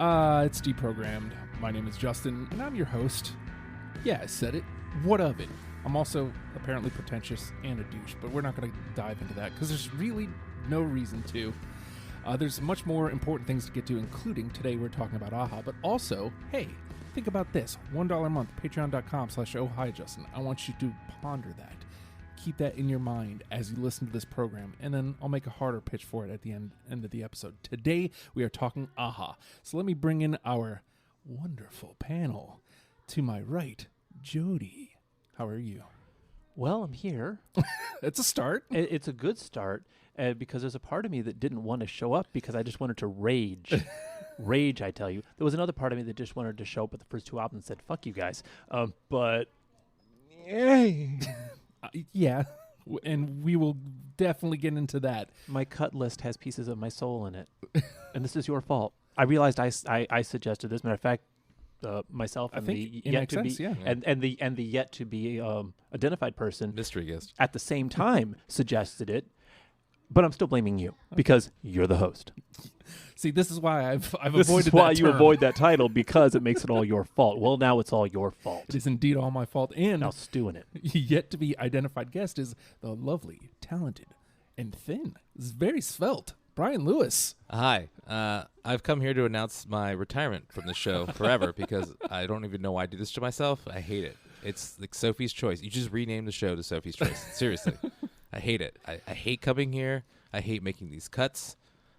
It's deprogrammed. My name is Justin, and I'm your host. Yeah, I said it. What of it? I'm also apparently pretentious and a douche, but we're not going to dive into that because there's really no reason to. There's much more important things to get to, including today we're talking about AHA, but also, hey, think about this. $1 a month, patreon.com/ohhijustin. I want you to ponder that. Keep that in your mind as you listen to this program, and then I'll make a harder pitch for it at the end of the episode. Today, we are talking AHA. So let me bring in our wonderful panel. To my right, Jody. How are you? Well, I'm here. It's a start. It's a good start because there's a part of me that didn't want to show up because I just wanted to rage. Rage, I tell you. There was another part of me that just wanted to show up with the first two albums and said, fuck you guys. But... Yeah, and we will definitely get into that. My cut list has pieces of my soul in it, and this is your fault. I realized I suggested this. Matter of fact, myself and the yet to be and the yet to be identified person, mystery guest, at the same time suggested it. But I'm still blaming you because you're the host. See, this is why I've avoided that This is why you term. avoid that title, because it makes it all your fault. Well, now it's all your fault. It is indeed all my fault. And now stew in it. Yet to be identified guest is the lovely, talented, and thin. This is very svelte, Bryan Lewis. Hi. I've come here to announce my retirement from the show forever because I don't even know why I do this to myself. I hate it. It's like Sophie's Choice. You just rename the show to Sophie's Choice. Seriously. I hate it. I hate coming here. I hate making these cuts.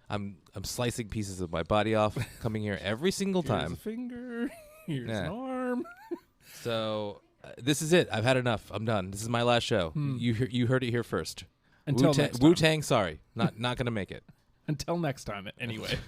I'm slicing pieces of my body off, coming here every single time. Here's a finger. Here's an arm. So this is it. I've had enough. I'm done. This is my last show. You heard it here first. Until next time. Wu-Tang, sorry. Not going to make it. Until next time, anyway.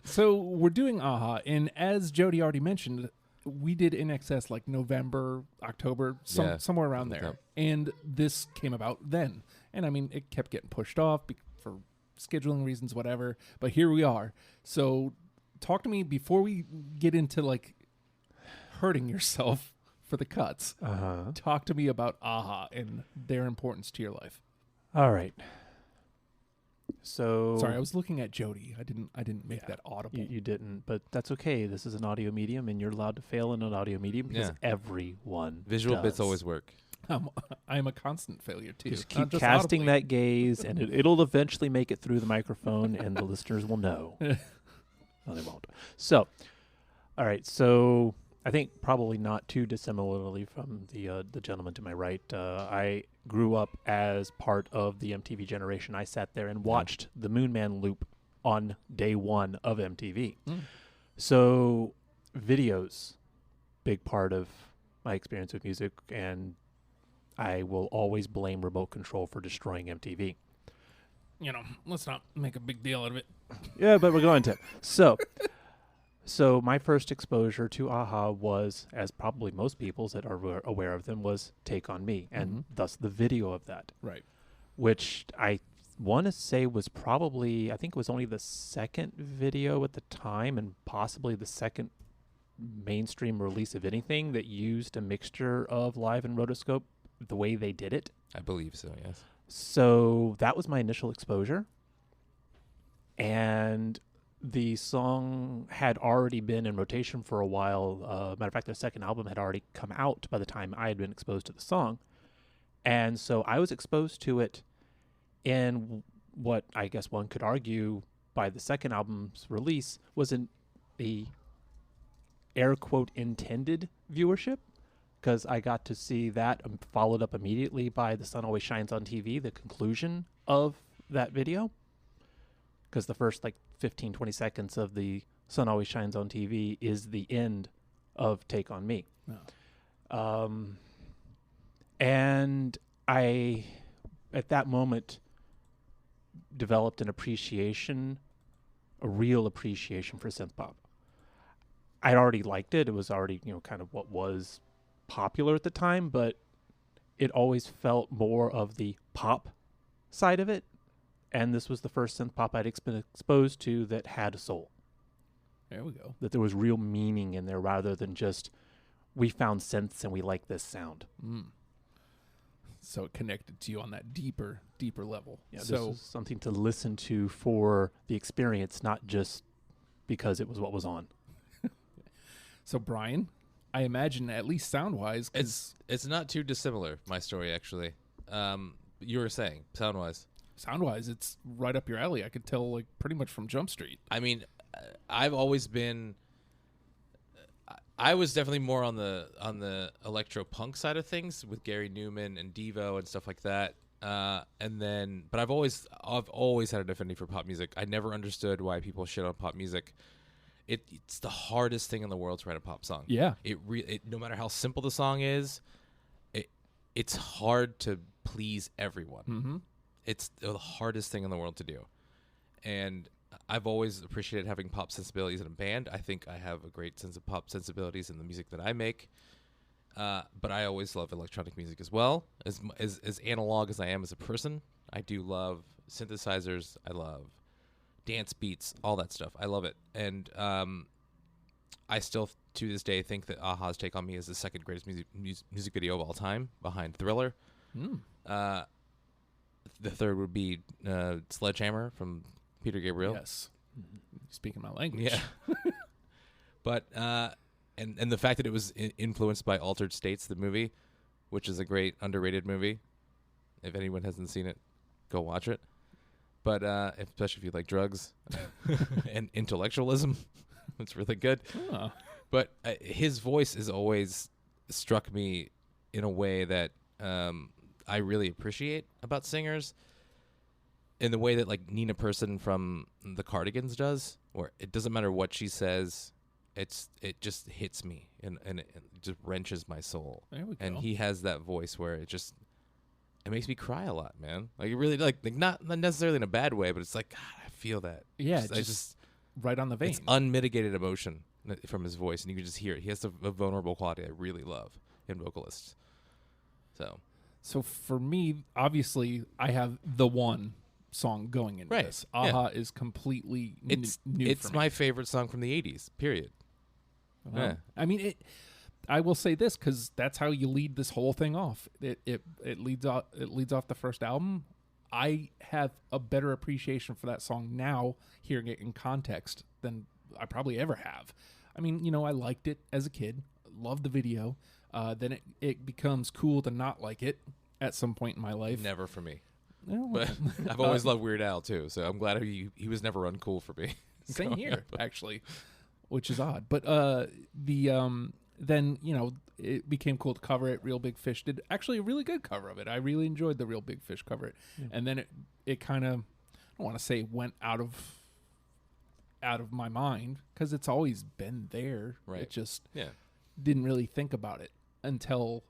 So we're doing AHA, and as Jody already mentioned, we did In Excess like November, October, somewhere around there. And this came about then. And I mean, it kept getting pushed off for scheduling reasons, whatever. But here we are. So talk to me before we get into like hurting yourself for the cuts. Talk to me about AHA and their importance to your life. All right. So sorry, I was looking at Jody. I didn't make that audible. You didn't, but that's okay. This is an audio medium, and you're allowed to fail in an audio medium because everyone visual does. bits always work. I'm a constant failure too. Just keep casting that gaze, and it'll eventually make it through the microphone, and the listeners will know. No, they won't. So, all right. So I think probably not too dissimilarly from the gentleman to my right. I grew up as part of the MTV generation. I sat there and watched the Moon Man loop on day one of MTV. So videos, big part of my experience with music, and I will always blame remote control for destroying MTV. You know, let's not make a big deal out of it. Yeah, but we're going to. So my first exposure to AHA was, as probably most people's that are aware of them, was Take On Me, and thus the video of that. Right. Which I want to say was probably, I think it was only the second video at the time, and possibly the second mainstream release of anything that used a mixture of live and rotoscope the way they did it. I believe so, yes. So that was my initial exposure. And the song had already been in rotation for a while. Matter of fact, their second album had already come out by the time I had been exposed to the song. And so I was exposed to it in what I guess one could argue by the second album's release was the air quote intended viewership, because I got to see that followed up immediately by The Sun Always Shines on TV, the conclusion of that video. Because the first 15, 20 seconds of The Sun Always Shines on TV is the end of Take On Me. Oh. And I, at that moment, developed an appreciation, a real appreciation for synth pop. I'd already liked it. It was already, kind of what was popular at the time, but it always felt more of the pop side of it. And this was the first synth pop I'd been exposed to that had a soul. There we go. That there was real meaning in there rather than just, we found synths and we like this sound. So it connected to you on that deeper level. Yeah, so this is something to listen to for the experience, not just because it was what was on. So Bryan, I imagine at least sound-wise, It's not too dissimilar, my story, actually. You were saying, sound-wise. sound-wise, it's right up your alley. I could tell, like, pretty much from Jump Street. I mean, I've always been... I was definitely more on the electro punk side of things with Gary Newman and Devo and stuff like that. But I've always had an affinity for pop music. I never understood why people shit on pop music. It's the hardest thing in the world to write a pop song. Yeah. No matter how simple the song is, it's hard to please everyone. Mm-hmm. It's the hardest thing in the world to do. And I've always appreciated having pop sensibilities in a band. I think I have a great sense of pop sensibilities in the music that I make. But I always love electronic music as well. As analog as I am as a person, I do love synthesizers. I love dance beats, all that stuff. I love it. And I still, to this day, think that a-ha's Take On Me is the second greatest music video of all time, behind Thriller. The third would be Sledgehammer from Peter Gabriel. Yes. Speaking my language. Yeah. But and the fact that it was influenced by Altered States, the movie, which is a great underrated movie. If anyone hasn't seen it, go watch it. But especially if you like drugs and intellectualism, it's really good. Oh. But his voice has always struck me in a way that I really appreciate about singers. In the way that, like, Nina Persson from the Cardigans does, where it doesn't matter what she says, it just hits me and it just wrenches my soul. There we go. And he has that voice where it makes me cry a lot, man. Like, it really, like not necessarily in a bad way, but it's like, God, I feel that. Yeah, I just right on the vein. It's unmitigated emotion from his voice, and you can just hear it. He has a vulnerable quality I really love in vocalists. So for me, obviously, I have the one song going into Right. this. Yeah. A-ha is completely new it's for me. my favorite song from the 80s, period. Well, Yeah. I mean, I will say this because that's how you lead this whole thing off. It leads off the first album. I have a better appreciation for that song now, hearing it in context, than I probably ever have. I mean, I liked it as a kid, loved the video. Then it becomes cool to not like it at some point in my life. Never for me. Well, But I've always loved Weird Al, too, so I'm glad he was never uncool for me. Same growing here, up. actually, which is odd. But then it became cool to cover it. Real Big Fish did actually a really good cover of it. I really enjoyed the Real Big Fish cover it. Yeah. And then it kind of, I don't want to say went out of my mind because it's always been there. Right. It just Yeah. didn't really think about it until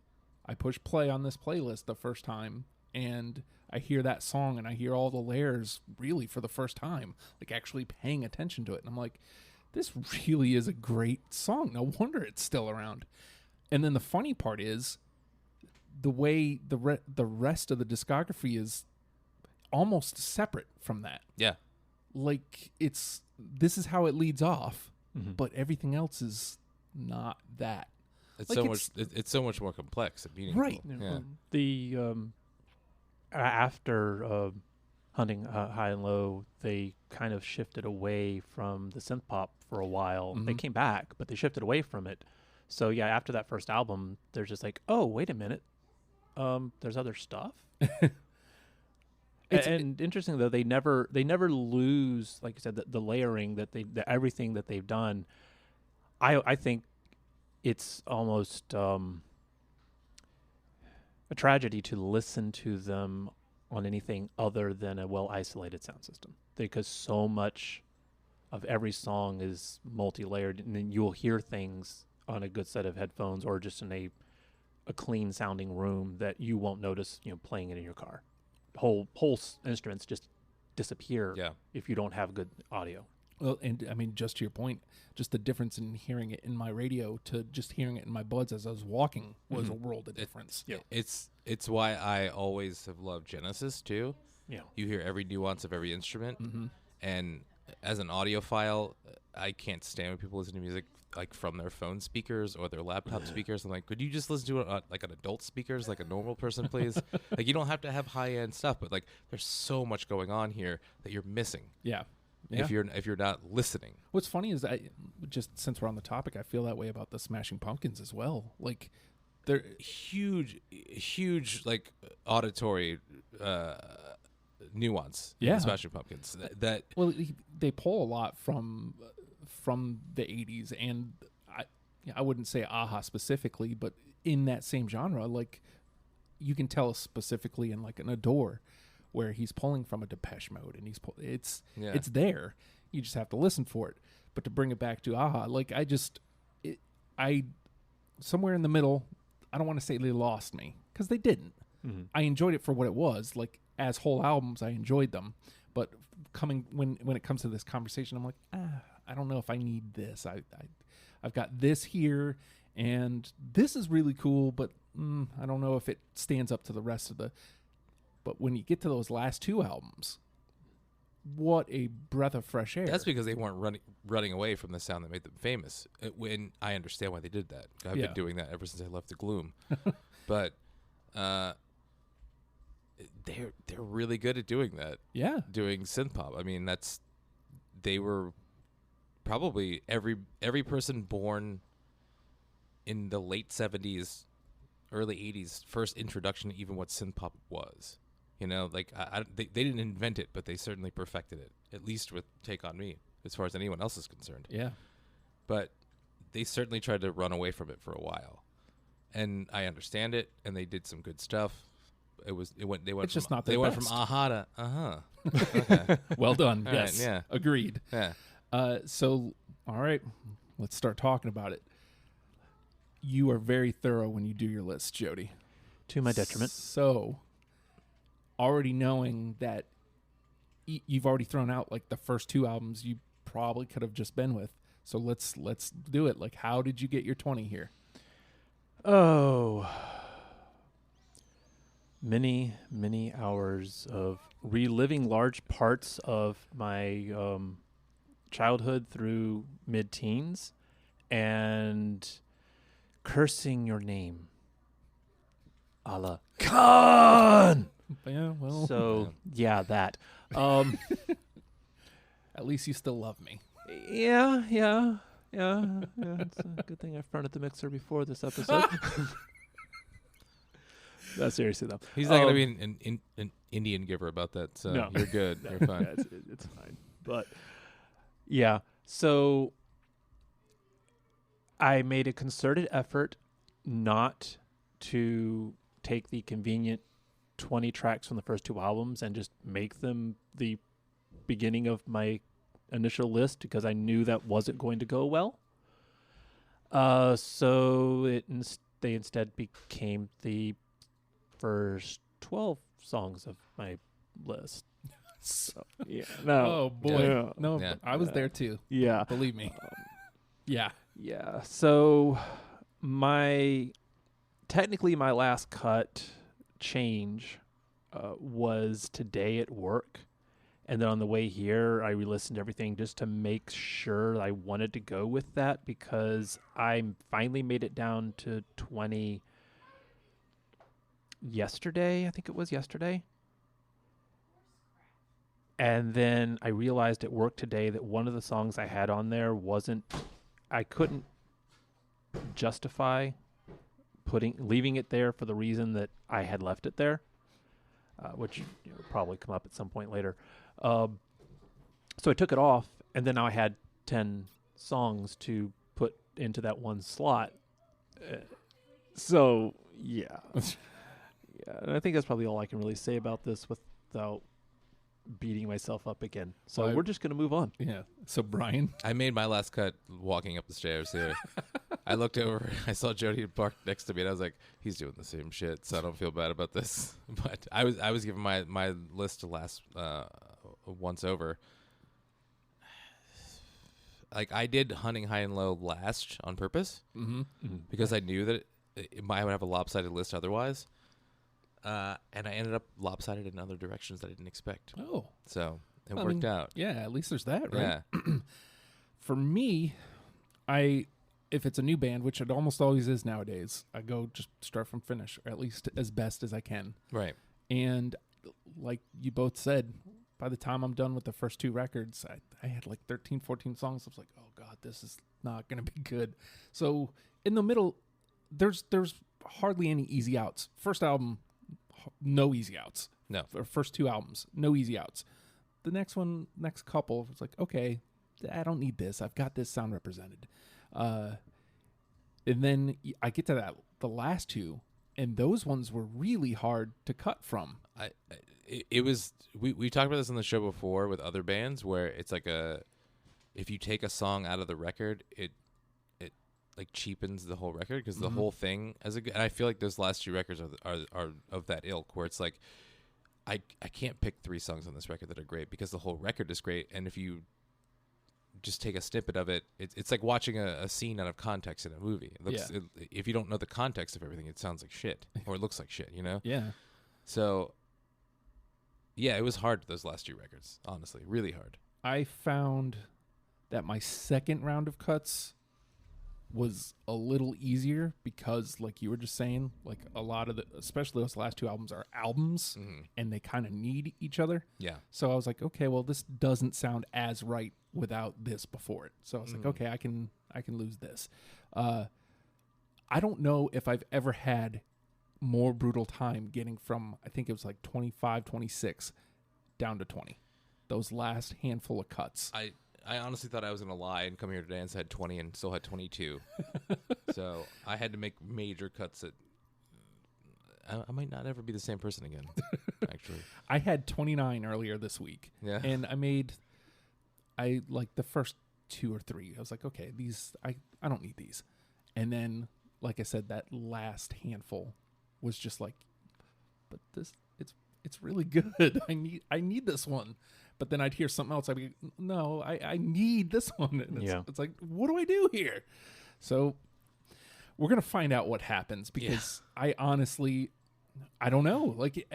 I pushed play on this playlist the first time and I hear that song and I hear all the layers really for the first time, like actually paying attention to it. And I'm like, this really is a great song. No wonder it's still around. And then the funny part is the way the rest of the discography is almost separate from that. Yeah. Like this is how it leads off, Mhm. but everything else is not that. It's Like, so it's- much. It's so much more complex and meaningful. Right. Yeah. The after Hunting High and Low, they kind of shifted away from the synth pop for a while. They Mhm. came back, but they shifted away from it. So yeah, after that first album, they're just like, oh, wait a minute, there's other stuff. And interesting though, they never lose, like you said, the layering that everything that they've done. I think it's almost a tragedy to listen to them on anything other than a well-isolated sound system, because so much of every song is multi-layered, and then you'll hear things on a good set of headphones or just in a clean sounding room that you won't notice, playing it in your car. Whole instruments just disappear Yeah. if you don't have good audio. Well, and I mean, just to your point, just the difference in hearing it in my radio to just hearing it in my buds as I was walking was a world of difference. It's why I always have loved Genesis too. Yeah. You hear every nuance of every instrument, Mm-hmm. and as an audiophile, I can't stand when people listen to music like from their phone speakers or their laptop speakers. I'm like, could you just listen to it on, like on adult speakers, like a normal person, please? Like, you don't have to have high end stuff, but like, there's so much going on here that you're missing. Yeah. Yeah. if you're not listening. What's funny is just since we're on the topic, I feel that way about the Smashing Pumpkins as well. Like, they're huge like auditory nuance. In Yeah. the Smashing Pumpkins. That well, they pull a lot from the '80s, and I wouldn't say Aha specifically, but in that same genre, like you can tell specifically in like an Adore, where he's pulling from a Depeche Mode, and it's there. You just have to listen for it. But to bring it back to Aha, like I somewhere in the middle. I don't want to say they lost me, because they didn't. Mm-hmm. I enjoyed it for what it was. Like, as whole albums, I enjoyed them. But when it comes to this conversation, I'm like, I don't know if I need this. I've got this here, and this is really cool, but I don't know if it stands up to the rest of the. But when you get to those last two albums, what a breath of fresh air. That's because they weren't running away from the sound that made them famous. When I understand why they did that. I've been doing that ever since I left the gloom. But they're really good at doing that. Yeah. Doing synth pop. I mean, they were probably every person born in the late 70s, early 80s, first introduction to even what synth pop was. You know, like they didn't invent it, but they certainly perfected it, at least with Take On Me, as far as anyone else is concerned. Yeah. But they certainly tried to run away from it for a while. And I understand it, and they did some good stuff. They went It's just from, not they their went best. from aha to uh-huh. Okay. Well done. All Yes. right, yeah. Agreed. Yeah. So, all right, let's start talking about it. You are very thorough when you do your list, Jody. To my detriment. So, already knowing that you've already thrown out like the first two albums you probably could have just been with. So let's do it. Like, how did you get your 20 here? Oh, many hours of reliving large parts of my childhood through mid-teens and cursing your name, Allah Khan. Yeah, well, So yeah, that. at least you still love me. Yeah. It's a good thing I fronted the mixer before this episode. No, seriously though, He's not going to be an Indian giver about that, so No. you're good. You're fine. It's fine. But yeah, so I made a concerted effort not to take the convenient 20 tracks from the first two albums and just make them the beginning of my initial list, because I knew that wasn't going to go well. So they instead became the first 12 songs of my list. So, yeah. No. Oh boy. Yeah. No, Yeah. I was there too. Yeah. Believe me. Yeah. Yeah. So technically my last cut change was today at work. And then on the way here, I re-listened to everything just to make sure I wanted to go with that, because I finally made it down to 20 yesterday. I think it was yesterday. And then I realized at work today that one of the songs I had on there I couldn't justify leaving it there for the reason that I had left it there, which will probably come up at some point later. So I took it off, and then now I had 10 songs to put into that one slot. So, yeah. And I think that's probably all I can really say about this without beating myself up again. So Well, we're just going to move on. Yeah. So Bryan. I made my last cut walking up the stairs here. I looked over, I saw Jody parked next to me, and I was like, he's doing the same shit, so I don't feel bad about this. But I was giving my list to last once over. Like, I did Hunting High and Low last on purpose, because I knew that I would have a lopsided list otherwise. And I ended up lopsided in other directions that I didn't expect. Oh. So it I worked mean, out. Yeah, at least there's that, right? Yeah. For me, if it's a new band, which it almost always is nowadays, I go just start from finish, or at least as best as I can. Right. And like you both said, by the time I'm done with the first 2 records, I had like 13, 14 songs. I was like, oh God, this is not going to be good. So in the middle, there's hardly any easy outs. First album, no easy outs. No. Or first 2 albums, no easy outs. The next couple, it's like, okay, I don't need this. I've got this sound represented. And then I get to the last 2, and those ones were really hard to cut from. It was we talked about this on the show before with other bands where it's like if you take a song out of the record, it like cheapens the whole record because the whole thing and I feel like those last 2 records are of that ilk where it's like I can't pick 3 songs on this record that are great because the whole record is great, and if you just take a snippet of it, it's like watching a scene out of context in a movie. If you don't know the context of everything, it sounds like shit or it looks like shit, you know? Yeah. So, yeah, it was hard, those last 2 records, honestly, really hard. I found that my second round of cuts was a little easier because, like you were just saying, like a lot of especially those last 2 albums are albums and they kind of need each other. Yeah. So I was like, okay, well, this doesn't sound as right without this before it. So I was like, okay, I can lose this. I don't know if I've ever had more brutal time getting from, I think it was like 25, 26 down to 20. Those last handful of cuts. I honestly thought I was going to lie and come here today and said 20 and still had 22. So I had to make major cuts that I might not ever be the same person again, actually. I had 29 earlier this week. Yeah. And I like the first 2 or 3. I was like, okay, these, I don't need these. And then, like I said, that last handful was just like, but this, it's really good. I need this one. But then I'd hear something else. I'd be, no, I need this one. And it's like, what do I do here? So we're going to find out what happens because I honestly, I don't know. Like,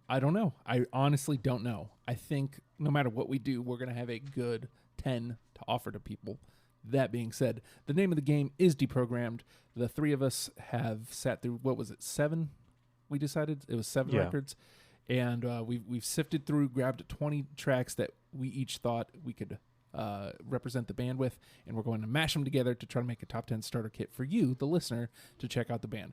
I don't know. I honestly don't know. I think no matter what we do, we're going to have a good 10 to offer to people. That being said, the name of the game is Deprogrammed. The 3 of us have sat through, what was it, 7? We decided it was 7 records. And we've sifted through, grabbed 20 tracks that we each thought we could represent the band with, and we're going to mash them together to try to make a top 10 starter kit for you, the listener, to check out the band.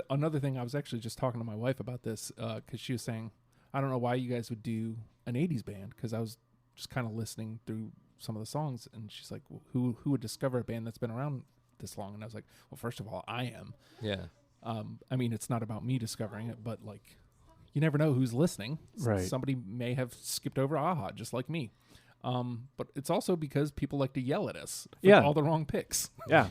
Another thing, I was actually just talking to my wife about this because she was saying, I don't know why you guys would do an 80s band, because I was just kind of listening through some of the songs, and she's like, well, who would discover a band that's been around this long? And I was like, well, first of all, I am. Yeah. I mean, it's not about me discovering it, but like, you never know who's listening. Right. Somebody may have skipped over AHA, just like me. But it's also because people like to yell at us for all the wrong picks. Yeah.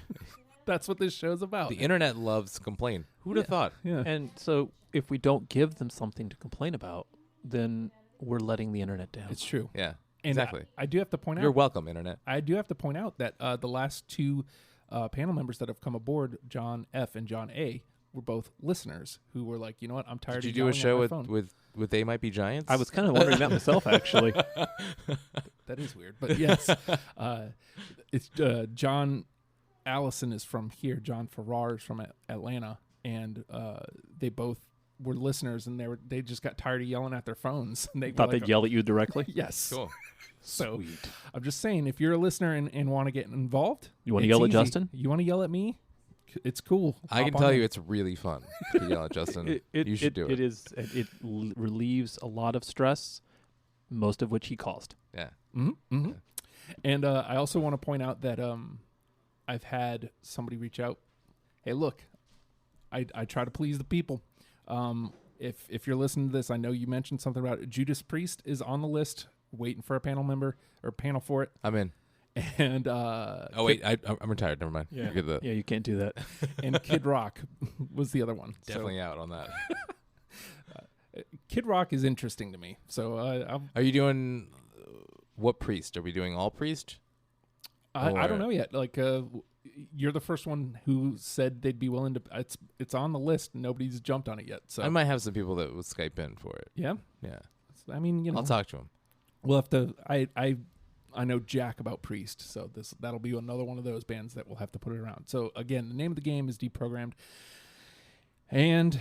That's what this show's about. The internet loves to complain. Who'd have thought? Yeah. And so if we don't give them something to complain about, then we're letting the internet down. It's true. Yeah. And exactly. I do have to point out. You're welcome, internet. I do have to point out that the last 2 panel members that have come aboard, John F. and John A., were both listeners who were like, you know what, I'm tired of Did you do a yelling show at my phone. with They Might Be Giants? I was kind of wondering that myself, actually. That is weird, but yes. It's John Allison is from here. John Farrar is from Atlanta, and they both were listeners, and they just got tired of yelling at their phones. And they Thought they'd yell at you directly? Yes. Cool. So Sweet. I'm just saying, if you're a listener and want to get involved, You want to it's yell at easy. Justin? You want to yell at me? It's cool. I can Hop tell on you in. it's really fun to yell at Justin. You should do it. It relieves a lot of stress, most of which he caused. Yeah. Mm-hmm, mm-hmm. Yeah. And I also want to point out that I've had somebody reach out. Hey, look, I try to please the people. If you're listening to this, I know you mentioned something about it. Judas Priest is on the list, waiting for a panel member or panel for it. I'm in. And oh wait, I'm retired. Never mind. Yeah. Forget that. Yeah, you can't do that. and Kid Rock was the other one. Definitely out on that. Kid Rock is interesting to me. So Are you doing what priest? Are we doing all priest? I don't know yet. Like you're the first one who said they'd be willing to. It's on the list. Nobody's jumped on it yet. So I might have some people that would Skype in for it. Yeah. Yeah. I mean, you know, I'll talk to him. we'll have to. I know jack about Priest, so that'll be another one of those bands that we'll have to put it around. So again, the name of the game is Deprogrammed, and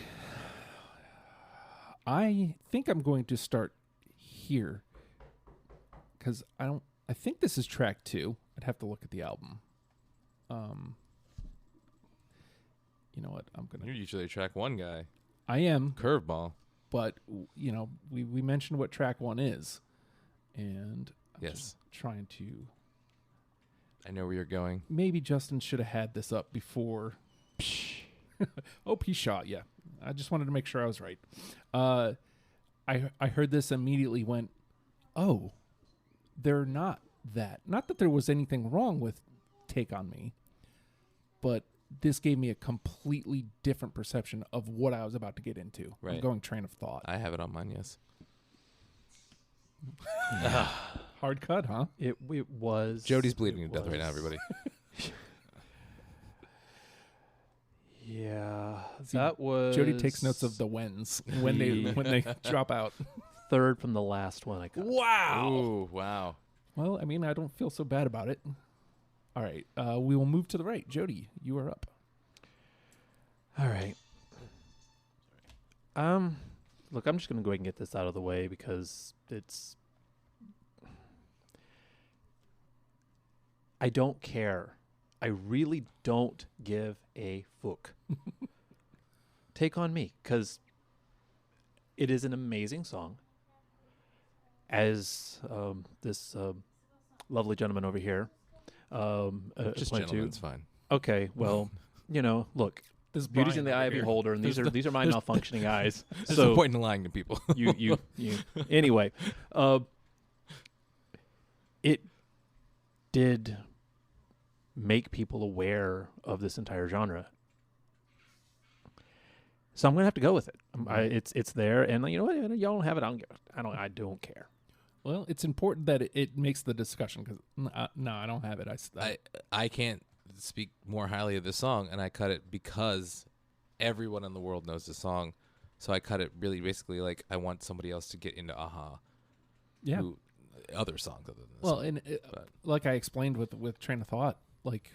I think I'm going to start here because I think this is track 2. I'd have to look at the album. You know what? You're usually a track 1 guy. I am. Curveball. But, we mentioned what track 1 is. And I'm Yes. just trying to... I know where you're going. Maybe Justin should have had this up before. Oh, P-Shot, yeah. I just wanted to make sure I was right. I heard this immediately went, oh, they're not that. Not that there was anything wrong with Take On Me, but this gave me a completely different perception of what I was about to get into. Right. I'm going train of thought. I have it on mine, yes. Hard cut, huh? It was. Jody's bleeding to death right now, everybody. Yeah, See, that was. Jody takes notes of the whens when they drop out. Third from the last one I got. Wow. Ooh, wow. Well, I mean, I don't feel so bad about it. All right, we will move to the right. Jody, you are up. All right. Look, I'm just gonna go ahead and get this out of the way because it's. I don't care. I really don't give a fuck. Take On Me, because it is an amazing song. As this lovely gentleman over here Just pointed to. gentlemen's fine. Okay, well, look, This is beauty's Bryan in the over eye of the here. beholder, and these are my malfunctioning eyes. There's So no point in lying to people. you anyway, it did make people aware of this entire genre. So I'm gonna have to go with it. It's there, and you know what? Y'all don't have it. I don't care. Well, it's important that it makes the discussion because no, I don't have it. I can't speak more highly of this song, and I cut it because everyone in the world knows the song. So I cut it really basically like I want somebody else to get into yeah. Other songs other than this. Well, song. and like I explained with Train of Thought, like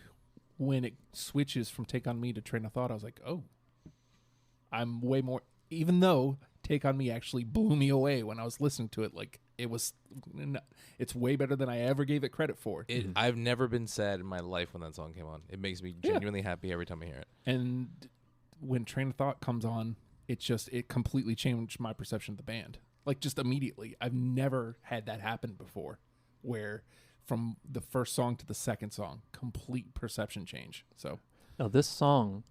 when it switches from Take On Me to Train of Thought, I was like, oh, I'm way more. Even though Take On Me actually blew me away when I was listening to it, like it's way better than I ever gave it credit for. I've never been sad in my life when that song came on. It makes me genuinely happy every time I hear it. And when Train of Thought comes on, it completely changed my perception of the band. Like just immediately. I've never had that happen before, where from the first song to the second song, complete perception change. So Now this song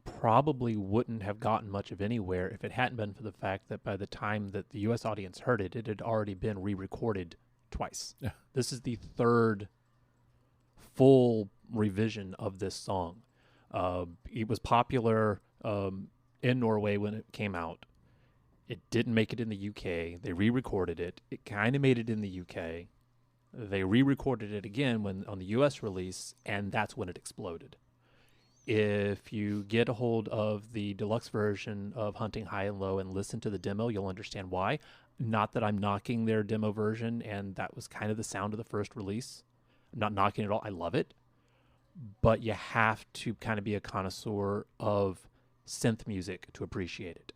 probably wouldn't have gotten much of anywhere if it hadn't been for the fact that by the time that the U.S. audience heard it, it had already been re-recorded twice. Yeah. This is the third full revision of this song. It was popular in Norway when it came out. It didn't make it in the UK. They re-recorded it. It kind of made it in the UK. They re-recorded it again on the US release, and that's when it exploded. If you get a hold of the deluxe version of Hunting High and Low and listen to the demo, you'll understand why. Not that I'm knocking their demo version, and that was kind of the sound of the first release. I'm not knocking it at all. I love it. But you have to kind of be a connoisseur of synth music to appreciate it.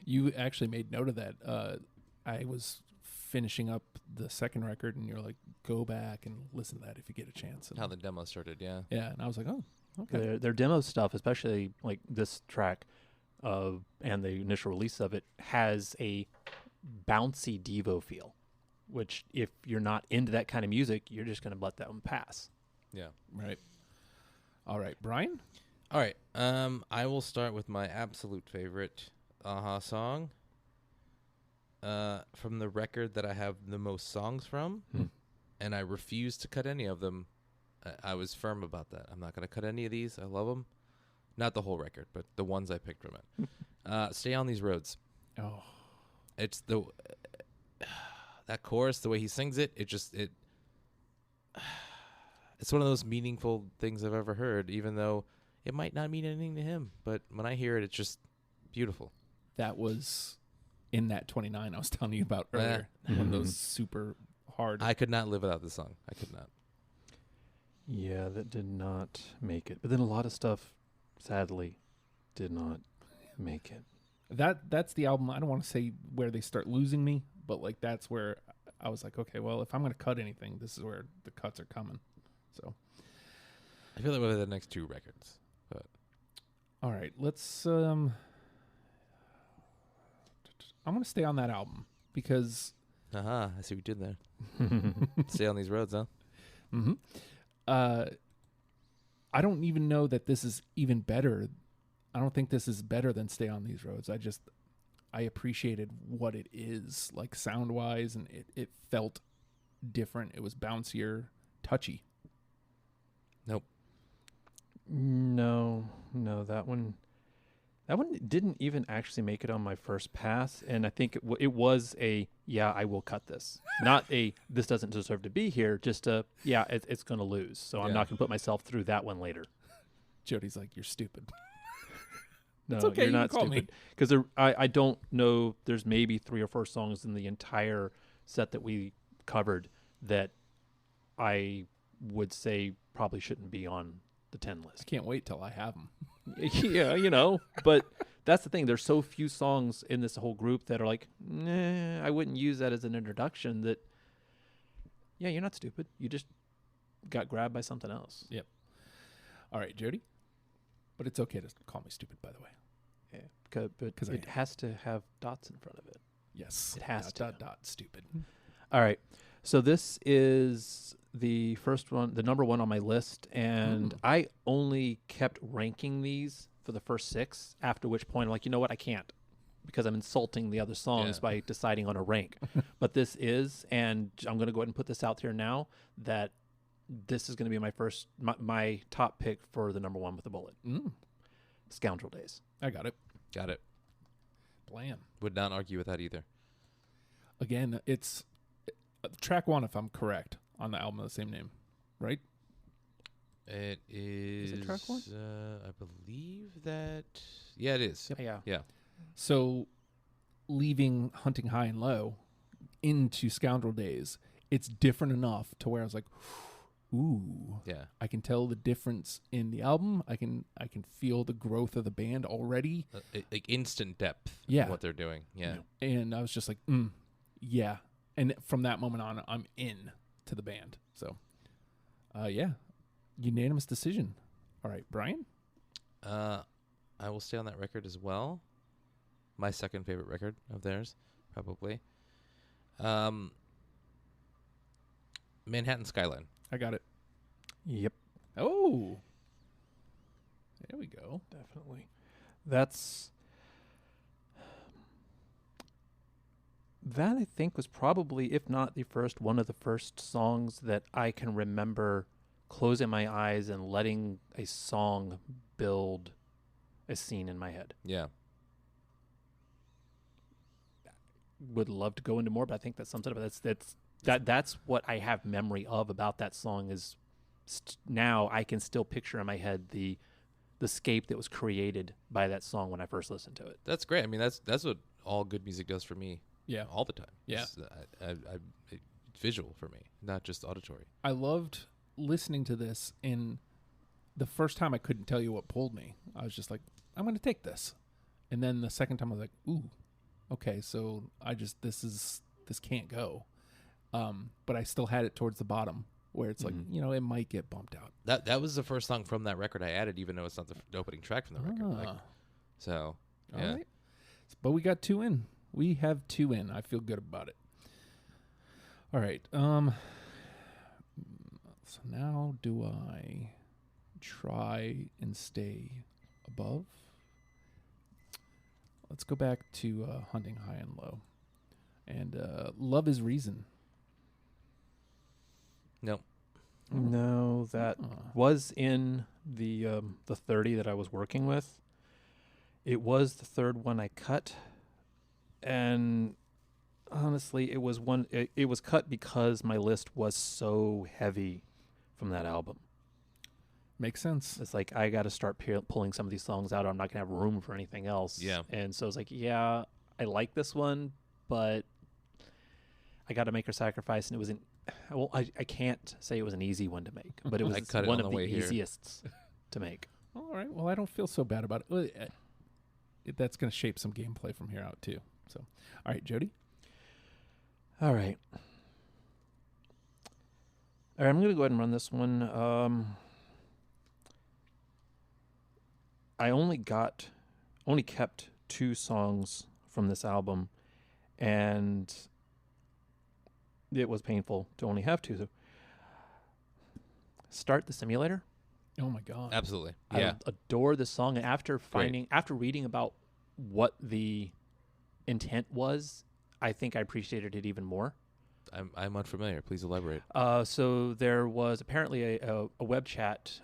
you actually made note of that. I was finishing up the second record, and you're like, go back and listen to that if you get a chance. And How the demo started, yeah. yeah, and I was like, oh, okay. Their demo stuff, especially like this track and the initial release of it, has a bouncy Devo feel, which if you're not into that kind of music, you're just going to let that one pass. Yeah. Right. All right, Bryan? All right. I will start with my absolute favorite Aha song from the record that I have the most songs from, and I refuse to cut any of them. I was firm about that. I'm not going to cut any of these. I love them. Not the whole record, but the ones I picked from it. Stay on These Roads. Oh. It's the that chorus, the way he sings it, it's one of those meaningful things I've ever heard, even though it might not mean anything to him. But when I hear it, it's just beautiful. That was in that 29 I was telling you about earlier. One of those super hard. I could not live without this song. I could not. Yeah, that did not make it. But then a lot of stuff, sadly, did not make it. That's the album. I don't want to say where they start losing me, but like that's where I was like, okay, well, if I'm going to cut anything, this is where the cuts are coming. So, I feel like with the next 2 records. But all right, let's. I'm going to stay on that album because. I see what you did there. Stay on these roads, huh? Mm-hmm. I don't even know that this is even better. I don't think this is better than Stay on These Roads. I appreciated what it is, like sound-wise, and it felt different. It was bouncier, touchy. Nope. No, that one didn't even actually make it on my first pass, and I think it was a I will cut this, not a this doesn't deserve to be here. Just a it's going to lose, so I'm not going to put myself through that one later. Jody's like, you're stupid. No, it's okay, you're you not can call stupid. Because I don't know. There's maybe 3 or 4 songs in the entire set that we covered that I would say probably shouldn't be on the 10 I list. can't wait till I have them. Yeah, but that's the thing. There's so few songs in this whole group that are like, nah, I wouldn't use that as an introduction. That, you're not stupid. You just got grabbed by something else. Yep. All right, Jody. But it's okay to call me stupid, by the way. Yeah, but it has to have dots in front of it. Yes. It has to. Stupid. All right. So this is the first one, the number 1 on my list, and I only kept ranking these for the first 6, after which point I'm like, you know what, I can't, because I'm insulting the other songs by deciding on a rank. But this is, and I'm going to go ahead and put this out here now, that this is going to be my top pick for the number 1 with a bullet. Scoundrel Days. I got it. Got it. Blam. Would not argue with that either. Again, it's track 1, if I'm correct, on the album of the same name, right? It is. Is it track 1? I believe that. Yeah, it is. Yep. Yeah. So, leaving Hunting High and Low into Scoundrel Days, it's different enough to where I was like, ooh. Yeah. I can tell the difference in the album. I can feel the growth of the band already. Like instant depth. Yeah. Of what they're doing. Yeah. And I was just like, yeah. And from that moment on, I'm in to the band. So, unanimous decision. All right, Bryan? I will stay on that record as well. My second favorite record of theirs, probably. Manhattan Skyline. I got it. Yep. Oh. There we go. Definitely. That I think was probably, if not the first, one of the first songs that I can remember closing my eyes and letting a song build a scene in my head. Yeah. Would love to go into more, but I think that sums it up. That's what I have memory of about that song is now I can still picture in my head the scape that was created by that song when I first listened to it. That's great. I mean, that's what all good music does for me. Yeah. All the time. Yeah. It's visual for me, not just auditory. I loved listening to this, and the first time I couldn't tell you what pulled me. I was just like, I'm going to take this. And then the second time I was like, ooh, okay, so this can't go. But I still had it towards the bottom where it's like, it might get bumped out. That was the first song from that record I added, even though it's not the opening track from the record. So, yeah. All right. But we got 2 in. We have 2 in. I feel good about it. All right. So now do I try and stay above? Let's go back to Hunting High and Low. And Love is Reason. Nope. No, that was in the 30 that I was working with. It was the third one I cut. And honestly, it was it was cut because my list was so heavy from that album. Makes sense. It's like I got to start pulling some of these songs out, or I'm not going to have room for anything else. Yeah. And so it's like, I like this one, but I got to make a sacrifice. And it wasn't. Well, I can't say it was an easy one to make, but it was one of the easiest to make. All right. Well, I don't feel so bad about it. That's going to shape some gameplay from here out too. So, all right, Jody. All right. All right, I'm going to go ahead and run this one. I only kept 2 songs from this album, and it was painful to only have 2. So Start the Simulator. Oh my god. Absolutely. Yeah. I adore this song, and after reading about what the intent was, I think I appreciated it even more. I'm unfamiliar. Please elaborate. So there was apparently a web chat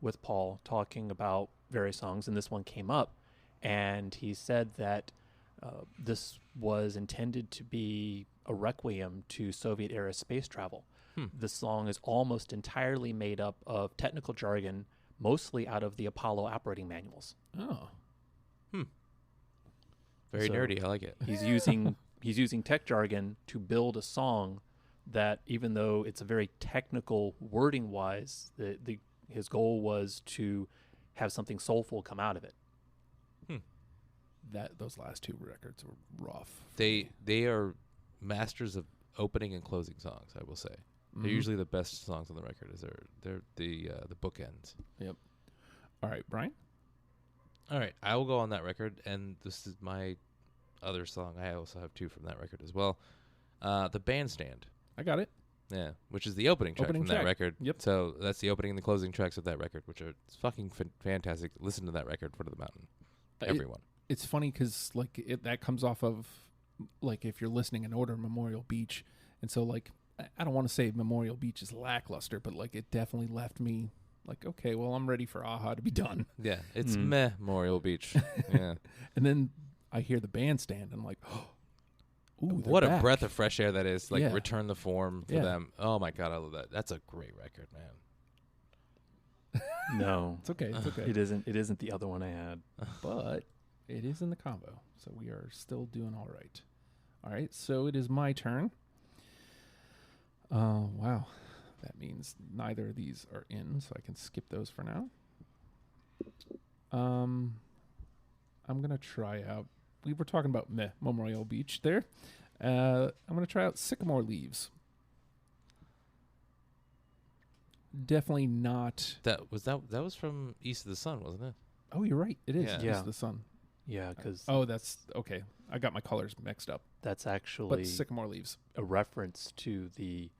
with Paul talking about various songs, and this one came up, and he said that this was intended to be a requiem to Soviet-era space travel. This song is almost entirely made up of technical jargon, mostly out of the Apollo operating manuals. Oh. Very So nerdy. I like it. He's using tech jargon to build a song that, even though it's a very technical wording wise, his goal was to have something soulful come out of it. Those last 2 records were rough. They are masters of opening and closing songs. I will say they're usually the best songs on the record. They're the bookends. Yep. All right, Brian. All right, I will go on that record, and this is my other song. I also have 2 from that record as well. The Bandstand. I got it. Yeah, which is the opening track from that record. Yep. So that's the opening and the closing tracks of that record, which are fucking fantastic. Listen to that record, Foot of the Mountain. Everyone. It's funny because that comes off of if you're listening in order, Memorial Beach, and so I don't want to say Memorial Beach is lackluster, but it definitely left me okay, well, I'm ready for Aha to be done. Yeah, it's meh, Memorial Beach. Yeah. And then I hear the Bandstand, and I'm like, oh, ooh, what back. a breath of fresh air that is. Yeah. Return the Form for them. Oh my God, I love that. That's a great record, man. No, It's okay. It's okay. it isn't. It isn't the other one I had. But it is in the combo, so we are still doing all right. All right, so it is my turn. Wow. That means neither of these are in, so I can skip those for now. I'm going to try out, we were talking about Memorial Beach there. I'm going to try out Sycamore Leaves. Definitely not. That was from East of the Sun, wasn't it? Oh, you're right. It is Yeah. East Yeah. of the Sun. Yeah, because Oh, that's okay. I got my colors mixed up. that's But actually Sycamore Leaves. a reference to the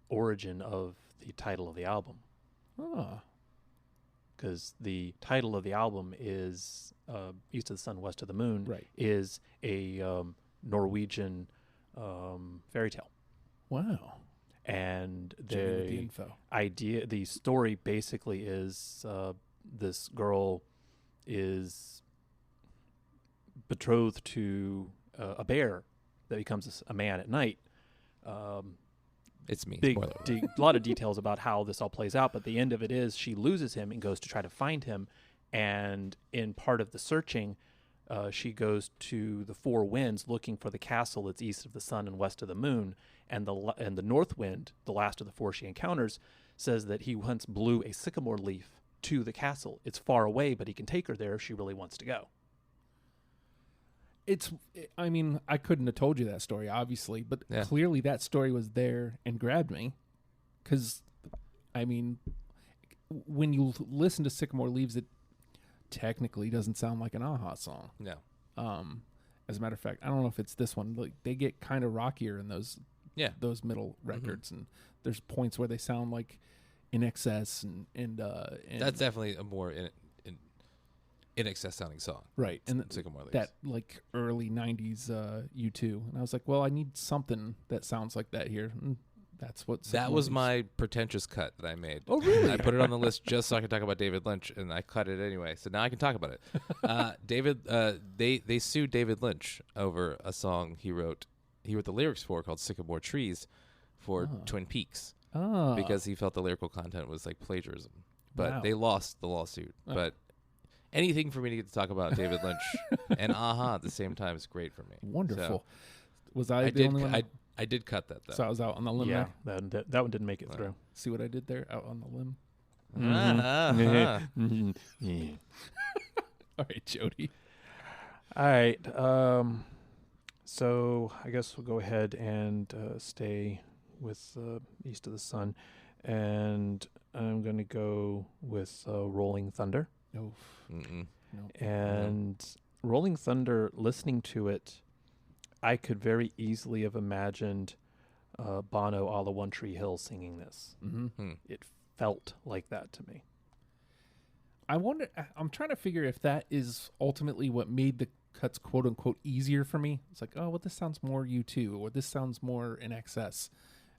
origin of the title of the album. Ah. Because the title of the album is East of the Sun, West of the Moon, Right. is a Norwegian fairy tale. Wow. And Jody with the the info. the story basically is this girl is betrothed to a bear that becomes a man at night. It's me. Big, Spoiler alert. a lot of details about how this all plays out, but the end of it is she loses him and goes to try to find him. And in part of the searching, she goes to the 4 winds looking for the castle that's east of the sun and west of the moon. And the north wind, the last of the 4 she encounters, says that he once blew a sycamore leaf to the castle. It's far away, but he can take her there if she really wants to go. I mean, I couldn't have told you that story, obviously, but Yeah. clearly that story was there and grabbed me. Because, I mean, when you listen to Sycamore Leaves, it technically doesn't sound like an Aha song. No. As a matter of fact, I don't know if it's this one. They get kind of rockier in those middle records, and there's points where they sound like In Excess and That's definitely a more in excess sounding song. right, and Sycamore Leaves. that early '90s U2, and I was like, well, I need something that sounds like that here. And that's what That was my pretentious cut that I made. Oh, really? I put it on the list just so I could talk about David Lynch, and I cut it anyway. So now I can talk about it. They sued David Lynch over a song he wrote. He wrote the lyrics for called "Sycamore Trees" for Twin Peaks because he felt the lyrical content was like plagiarism. But Wow. they lost the lawsuit. But anything for me to get to talk about David Lynch and Aha at the same time is great for me. Wonderful. So Was I the only one? I did cut that though. So I was out on the lim Yeah, there. that one didn't make it through. See what I did there? Out on the limb. Yeah. All right, Jody. All right. So I guess we'll go ahead and stay with East of the Sun. And I'm going to go with Rolling Thunder. Oh, Mm-mm. no. And Rolling Thunder, listening to it, I could very easily have imagined Bono a la One Tree Hill singing this. Mm-hmm. It felt like that to me. I wonder. I'm trying to figure if that is ultimately what made the cuts "quote unquote" easier for me. It's like, oh, well, this sounds more U2, or this sounds more in excess,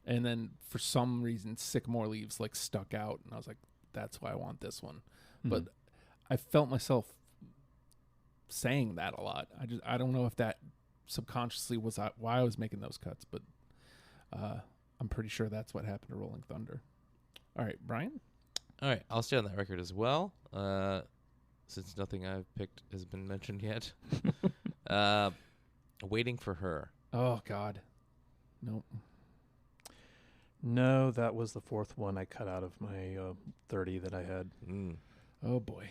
and then for some reason, Sycamore Leaves like stuck out, and I was like, that's why I want this one. But I felt myself saying that a lot. I don't know if that subconsciously was why I was making those cuts, but I'm pretty sure that's what happened to Rolling Thunder. All right, Brian. All right, I'll stay on that record as well, since nothing I've picked has been mentioned yet. Waiting for Her. Oh God, nope. No, that was the fourth one I cut out of my 30 that I had. Mm. Oh boy.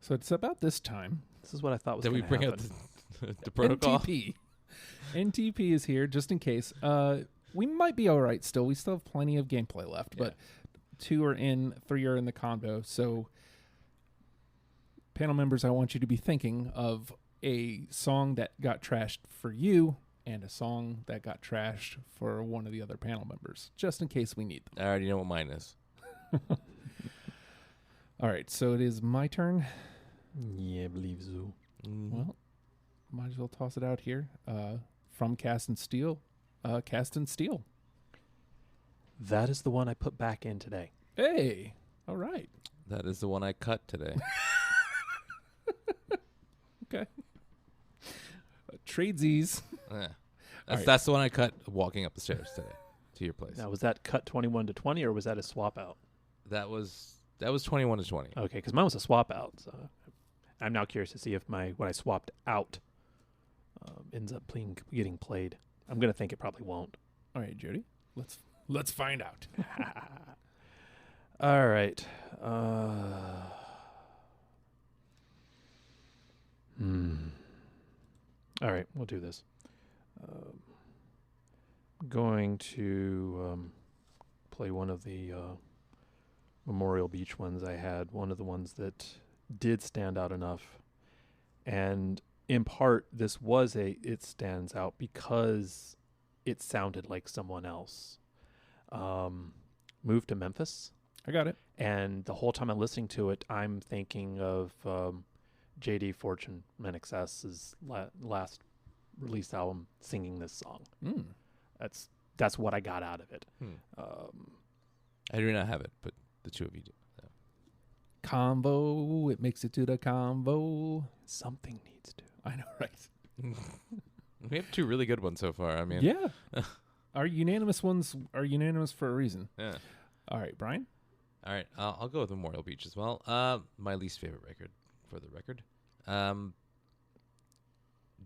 So it's about this time. This is what I thought was Did we going to bring happen. out the protocol? NTP is here just in case. We might be all right still. We still have plenty of gameplay left, but 2 are in, 3 are in the convo. So, panel members, I want you to be thinking of a song that got trashed for you and a song that got trashed for one of the other panel members, just in case we need them. I already know what mine is. All right, so it is my turn. Yeah, I believe so. Well, might as well toss it out here. From Cast and Steel, Cast and Steel. That is the one I put back in today. Hey, all right. That is the one I cut today. Okay. Tradesies. Yeah. All right. That's the one I cut walking up the stairs today to your place. Now, was that cut 21 to 20 or was that a swap out? That was 21 to 20. Okay, because mine was a swap out. So I'm now curious to see if what I swapped out ends up getting played. I'm going to think it probably won't. All right, Jody. Let's find out. All right. All right, we'll do this. Going to play one of the Memorial Beach ones I had, one of the ones that did stand out enough. And in part, it stands out because it sounded like someone else. Moved to Memphis. I got it. And the whole time I'm listening to it, I'm thinking of J.D. Fortune MNXS's last released album singing this song. That's what I got out of it. I do not have it, but the two of you do. So. Convo. It makes it to the convo. Something needs to. I know, right? We have 2 really good ones so far. I mean, Yeah. Our unanimous ones are unanimous for a reason. Yeah. All right, Brian. All right, I'll go with Memorial Beach as well. My least favorite record, for the record.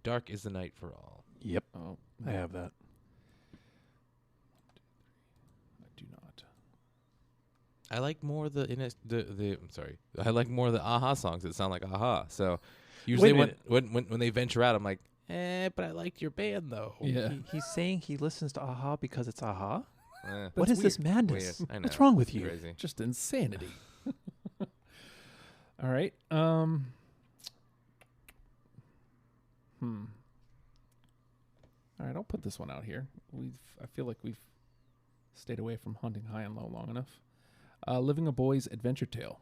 Dark is the Night for All. Yep. Oh, I have that. I do not. I like more I like more the Aha songs that sound like Aha. So usually when they venture out, I'm like, but I liked your band though. Yeah. He's saying he listens to Aha because it's Aha? Eh, What is weird. this madness? Weird. I know. What's wrong with you? Crazy. Just insanity. All right. All right, I'll put this one out here. I feel like we've stayed away from Hunting High and Low long enough. Living a Boy's Adventure Tale.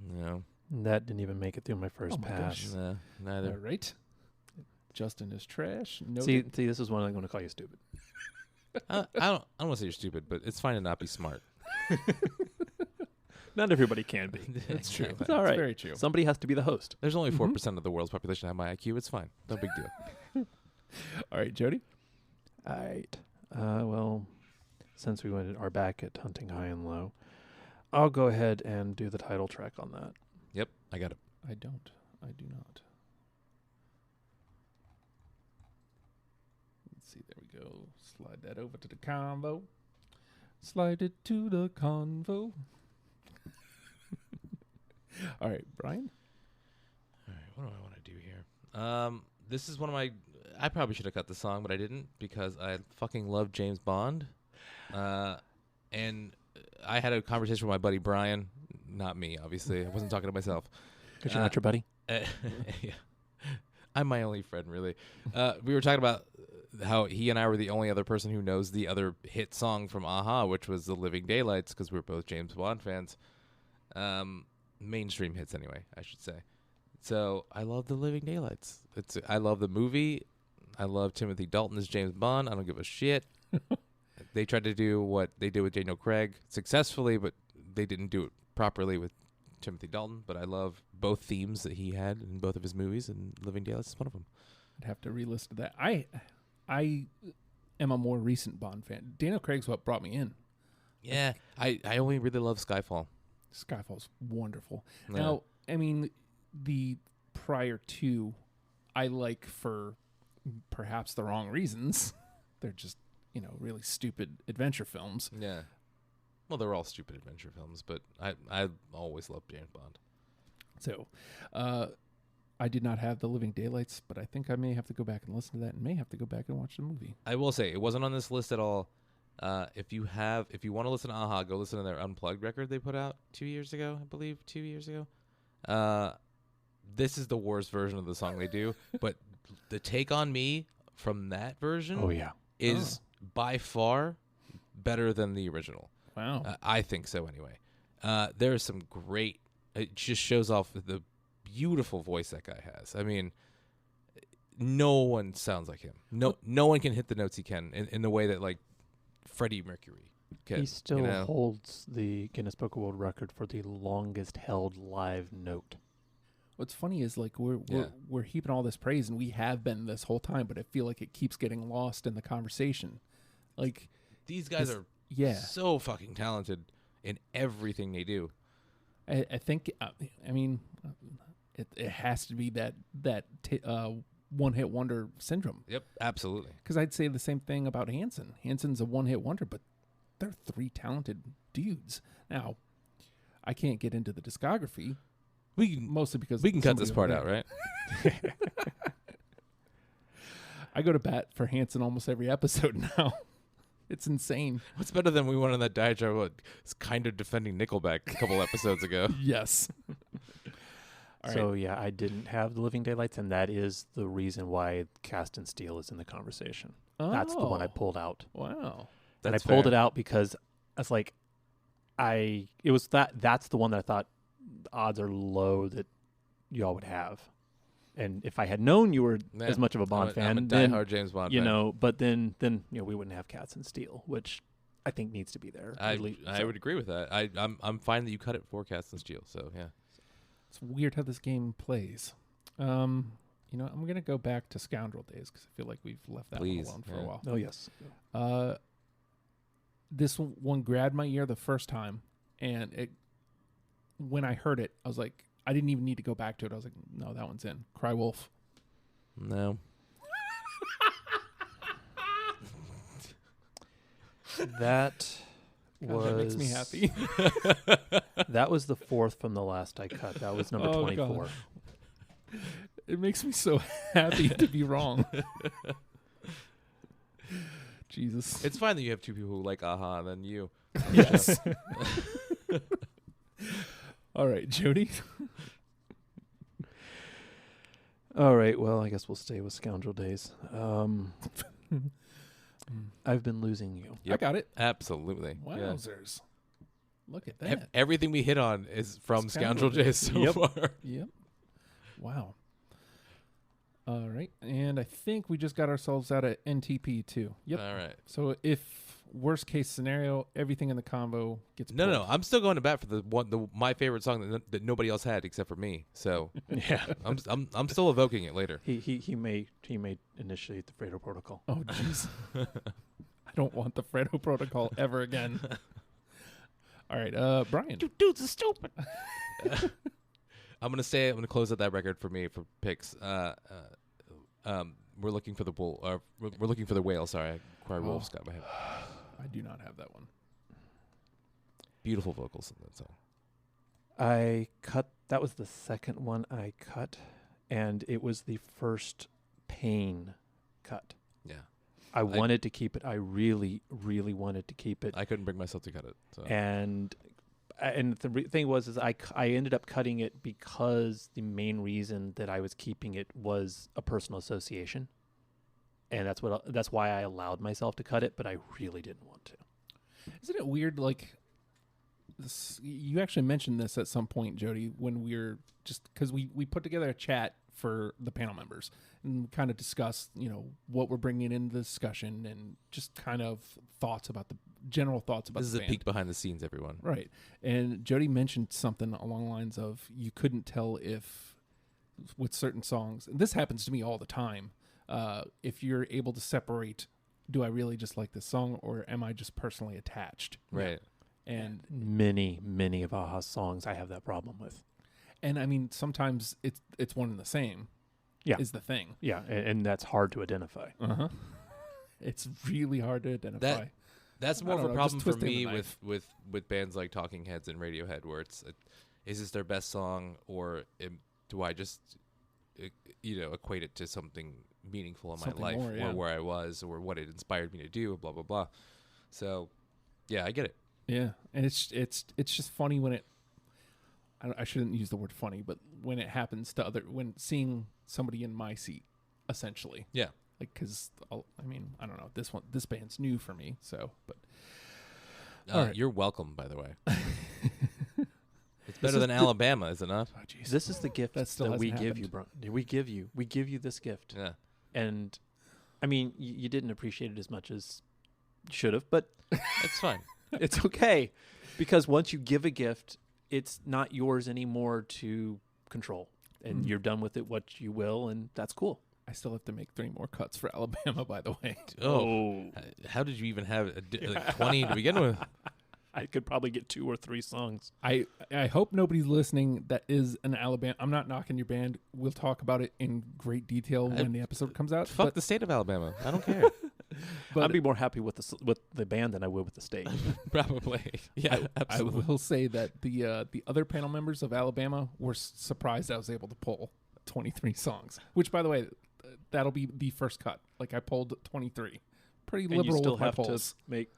No. That didn't even make it through my first my pass. gosh. Nah, neither. All right. Justin is trash. No. See, this is one I'm going to call you stupid. I don't want to say you're stupid, but it's fine to not be smart. Not everybody can be. That's true. Exactly. It's all right. Very true. Somebody has to be the host. There's only 4% of the world's population have my IQ. It's fine. No big deal. All right, Jody. All right. Well, since we are back at Hunting High and Low, I'll go ahead and do the title track on that. Yep, I got it. I don't. I do not. Let's see. There we go. Slide that over to the convo. Slide it to the convo. All right, Brian. All right, what do I want to do here? This is one of my. I probably should have cut the song, but I didn't because I fucking love James Bond. and I had a conversation with my buddy Bryan. Not me, obviously. I wasn't talking to myself. Because you're not your buddy. Yeah. I'm my only friend, really. We were talking about how he and I were the only other person who knows the other hit song from Aha, which was The Living Daylights, because we were both James Bond fans. Mainstream hits, anyway, I should say. So I love The Living Daylights. I love the movie. I love Timothy Dalton as James Bond. I don't give a shit. They tried to do what they did with Daniel Craig successfully, but they didn't do it properly with Timothy Dalton. But I love both themes that he had in both of his movies, and Living Daylights is one of them. I'd have to relist that. I am a more recent Bond fan. Daniel Craig's what brought me in. Yeah, I only really love Skyfall. Skyfall's wonderful. Yeah. Now, I mean, the prior two, I like for perhaps the wrong reasons. They're just, really stupid adventure films. Yeah. Well, they're all stupid adventure films, but I always loved James Bond. So, I did not have The Living Daylights, but I think I may have to go back and listen to that, and may have to go back and watch the movie. I will say it wasn't on this list at all. If you want to listen to Aha, go listen to their Unplugged record they put out 2 years ago, I believe. 2 years ago. This is the worst version of the song they do, but the Take on Me from that version is by far better than the original. Wow. I think so anyway. There's some great, it just shows off the beautiful voice that guy has. I mean, no one sounds like him. No one can hit the notes he can in the way that like Freddie Mercury can. He still holds the Guinness Book of World Record for the longest held live note. What's funny is like we're heaping all this praise, and we have been this whole time, but I feel like it keeps getting lost in the conversation. Like these guys are so fucking talented in everything they do. I think it has to be that one-hit wonder syndrome. Yep, absolutely. Because I'd say the same thing about Hanson. Hanson's a one-hit wonder, but they're three talented dudes. Now, I can't get into the discography. Mostly because we can cut this part out, right? I go to bat for Hanson almost every episode now. It's insane. What's better than we went on that diatribe about kind of defending Nickelback a couple episodes ago? Yes. So, I didn't have The Living Daylights, and that is the reason why Cast and Steel is in the conversation. Oh. That's the one I pulled out. Wow. And I pulled it out because I was like, that's the one that I thought the odds are low that y'all would have. And if I had known you were as much of a Bond fan, I'm a diehard James Bond fan. But then we wouldn't have Cats and Steel, which I think needs to be there. I would agree with that. I'm fine that you cut it for Cats and Steel. So yeah, it's weird how this game plays. I'm gonna go back to Scoundrel Days because I feel like we've left that one alone for a while. Oh yes. This one grabbed my ear the first time, and when I heard it, I was like, I didn't even need to go back to it. I was like, no, that one's in. Cry Wolf. No. That makes me happy. That was the fourth from the last I cut. That was number 24. God. It makes me so happy to be wrong. Jesus. It's fine that you have two people who like Aha than you. Yes. All right, Jody. All right, well, I guess we'll stay with Scoundrel Days. I've been losing you. Yep. I got it. Absolutely. Wowzers. Look at that. Everything we hit on is from Scoundrel Days so far. Yep. Wow. All right. And I think we just got ourselves out of NTP too. Yep. All right. So if worst case scenario, everything in the combo gets pulled. No. I'm still going to bat for my favorite song that nobody else had except for me. So yeah, I'm still evoking it later. He may initiate the Fredo Protocol. Oh jeez. I don't want the Fredo Protocol ever again. All right, Bryan. You dudes are stupid. I'm gonna close out that record for me for picks. We're looking for the bull. We're looking for the whale. Sorry, Cry Wolf's got my head. I do not have that one. Beautiful vocals in that song. I cut. That was the second one I cut, and it was the first Pain cut. Yeah. I wanted to keep it. I really, really wanted to keep it. I couldn't bring myself to cut it. So. And the thing was, is I ended up cutting it because the main reason that I was keeping it was a personal association, and that's why I allowed myself to cut it. But I really didn't want to. Isn't it weird? Like, you actually mentioned this at some point, Jody, when we were just because we put together a chat for the panel members and kind of discussed, what we're bringing into the discussion and just kind of general thoughts about this is the a band. peek behind the scenes, everyone. Right. And Jody mentioned something along the lines of you couldn't tell if with certain songs, and this happens to me all the time, if you're able to separate, do I really just like this song or am I just personally attached? Right. And many of Aha's songs I have that problem with. And I mean, sometimes it's one and the same. Yeah. Is the thing. Yeah, and that's hard to identify. Uh-huh. It's really hard to identify. That's more of a know, problem just for twisting me the knife. with bands like Talking Heads and Radiohead, where is this their best song, or do I just equate it to something meaningful in Something my life, more, yeah. or where I was, or what it inspired me to do, blah blah blah. So, yeah, I get it. Yeah, and it's just funny when it. I shouldn't use the word funny, but when it happens to when seeing somebody in my seat, essentially. Yeah. Like, because I don't know, this band's new for me, so but. Right. You're welcome, by the way. It's better than Alabama, is it not? Oh, geez. This is the gift that we give you, happened. Brian. We give you this gift. Yeah. And I mean, you didn't appreciate it as much as you should have, but It's fine. it's okay. Because once you give a gift, it's not yours anymore to control. And you're done with it what you will, and that's cool. I still have to make 3 more cuts for Alabama, by the way. Oh. How did you even have 20 to begin with? I could probably get 2 or 3 songs. I hope nobody's listening that is an Alabama. I'm not knocking your band. We'll talk about it in great detail when the episode comes out. Fuck the state of Alabama. I don't care. But I'd be more happy with the band than I would with the state. Probably. Yeah, I absolutely. will say that the other panel members of Alabama were surprised I was able to pull 23 songs. Which, by the way, that'll be the first cut. Like, I pulled 23. Pretty And liberal you still with my have polls. to make.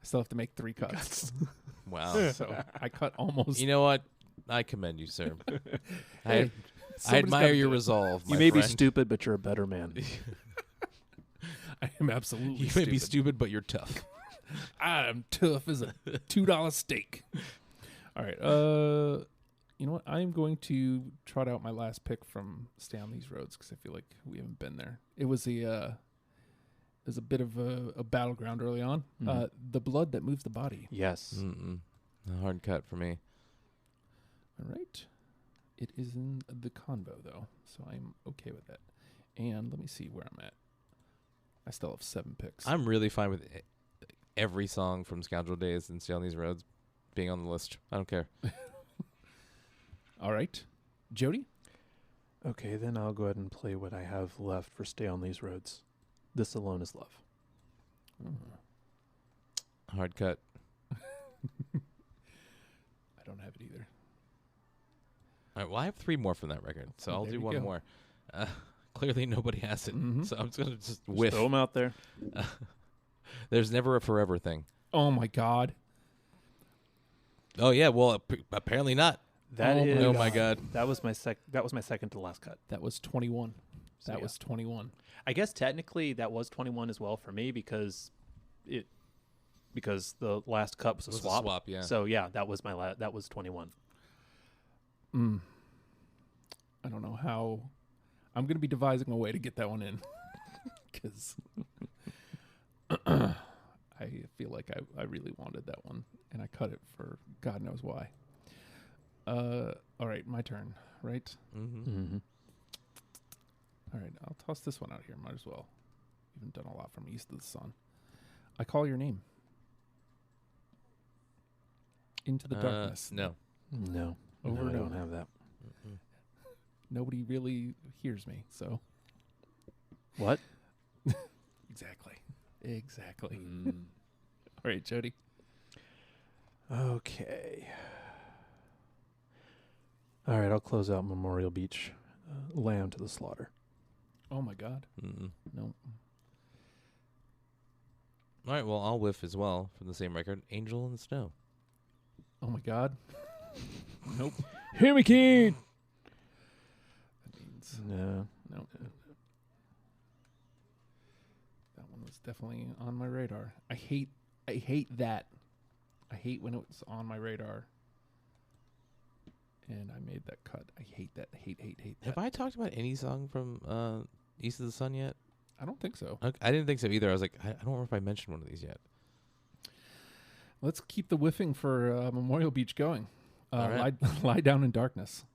I still have to make 3 cuts. Wow. So I cut almost. You know what? I commend you, sir. Hey, I somebody's admire gotta your do it. resolve. You my may be friend. stupid, but you're a better man. I am absolutely You may stupid. be stupid, but you're tough. I'm tough as a $2 steak. All right. You know what? I'm going to trot out my last pick from Stay on These Roads because I feel like we haven't been there. It was a bit of a battleground early on. The Blood That Moves the Body. Yes. Mm-mm. A hard cut for me. All right. It is in the convo though, so I'm okay with that. And let me see where I'm at. I still have 7 picks. I'm really fine with every song from Scoundrel Days and Stay on These Roads being on the list. I don't care. All right. Jody? Okay, then I'll go ahead and play what I have left for Stay on These Roads. This Alone Is Love. Hard cut. I don't have it either. All right, well, I have 3 more from that record, so I'll There do you one go. more. Clearly, nobody has it, so I'm just going to just whiff. Throw them out there. There's never a forever thing. Oh my God. Oh, yeah, well, apparently not. That Oh is. Oh, my God. That was my second to last cut. That was 21. So, That yeah. was 21. I guess technically that was 21 as well for me because the last cut was a It was a swap. swap, yeah. So yeah, that was that was 21. I don't know how. I'm going to be devising a way to get that one in because I feel like I really wanted that one and I cut it for God knows why. All right, my turn, right? Mm-hmm. All right, I'll toss this one out here. Might as well. We haven't done a lot from East of the Sun. I Call Your Name. Into the Darkness. No. No, Over no, I and don't over. have that. Nobody really hears me, so. What? Exactly. Exactly. Mm. All right, Jody. Okay. All right, I'll close out Memorial Beach. Lamb to the Slaughter. Oh my God. Mm-mm. No. All right, well, I'll whiff as well from the same record, Angel in the Snow. Oh my God. Nope. Hear me, kid. That means No. no. That one was definitely on my radar. I hate that. I hate when it's on my radar. And I made that cut. I hate that. Hate that. Have I talked about any song from East of the Sun yet? I don't think so. Okay, I didn't think so either. I was like, I don't remember if I mentioned one of these yet. Let's keep the whiffing for Memorial Beach going. All right. Lie Down in Darkness.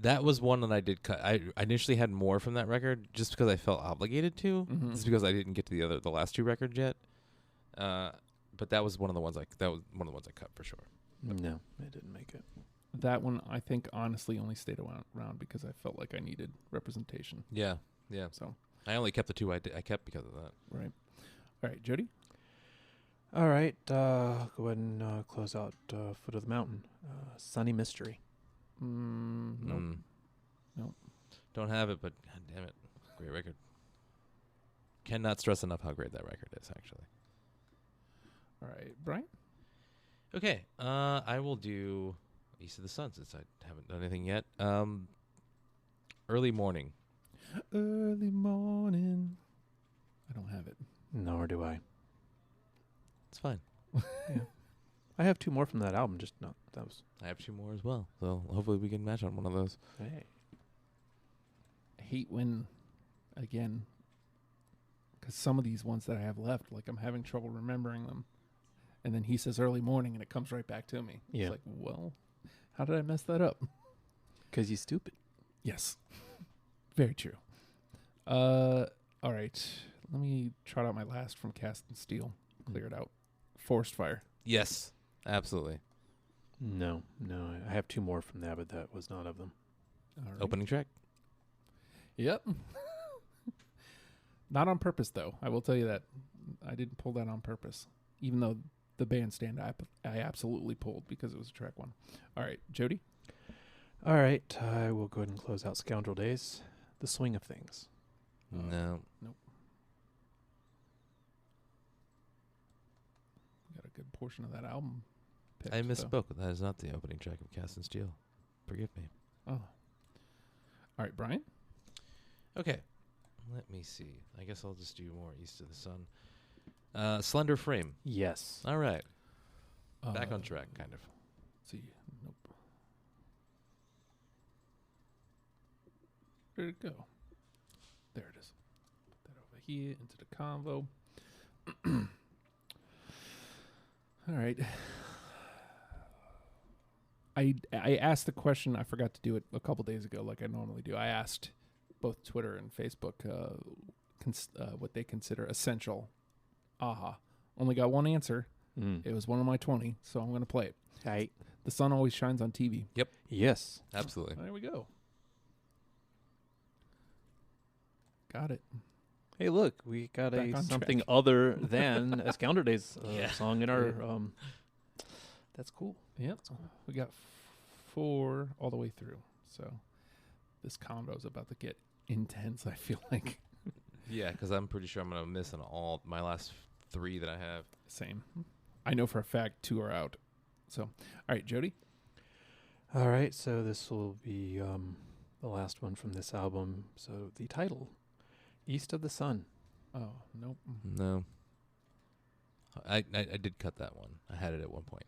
That was one that I did cut. I initially had more from that record just because I felt obligated to. Mhm. Just because I didn't get to the last two records yet. But that was one of the ones I cut for sure. No, it didn't make it. That one, I think, honestly only stayed around because I felt like I needed representation. Yeah. So, I only kept the two I kept because of that. right. All right, Jody? All right. Go ahead and close out Foot of the Mountain. Sunny Mystery. Nope. Nope. Don't have it, but god damn it, great record. Cannot stress enough how great that record is. Actually. All right, Bryan? Okay. I will do East of the Sun since I haven't done anything yet. Early Morning. Early morning. I don't have it. Nor do I. It's fine. I have two more from that album. Just not that was. I have two more as well, so hopefully we can match on one of those. Hey. I hate when, again, because some of these ones that I have left, like I'm having trouble remembering them. And then he says early morning and it comes right back to me. Yeah. It's like, well, how did I mess that up? 'Cause you stupid. Yes. Very true. All right. Let me trot out my last from Cast and Steel. Clear it out. Forest Fire. Yes, absolutely. No. I have two more from that, but that was not of them. All right. Opening track. Yep. Not on purpose, though. I will tell you that. I didn't pull that on purpose. Even though the bandstand I absolutely pulled because it was a track one. All right. Jody? All right. I will go ahead and close out Scoundrel Days. The Swing of Things. No. Nope. Got a good portion of that album picked, I though. misspoke. That is not the opening track of Cast and Steel. Forgive me. Oh. All right, Bryan? Okay. Let me see. I guess I'll just do more East of the Sun. Slender Frame. Yes. All right. Back on track, kind of. Let's see. Nope. Where'd it go? There it is. Put that over here into the convo. All right. I asked the question. I forgot to do it a couple days ago like I normally do. I asked both Twitter and Facebook what they consider essential. Only got one answer. It was one of my 20, so I'm going to play it. Hey. The Sun Always Shines on TV. Yes. Absolutely. There we go. Got it. Hey, look, we got Back on something track. other than a Scoundrel Days song in our. That's cool. Yep. We got 4 all the way through. So this combo is about to get intense, I feel like. Yeah, because I'm pretty sure I'm going to miss on all my last 3 that I have. Same. I know for a fact 2 are out. So, all right, Jody? All right, so this will be the last one from this album. So the title, East of the Sun. Oh, nope. No. I did cut that one. I had it at one point.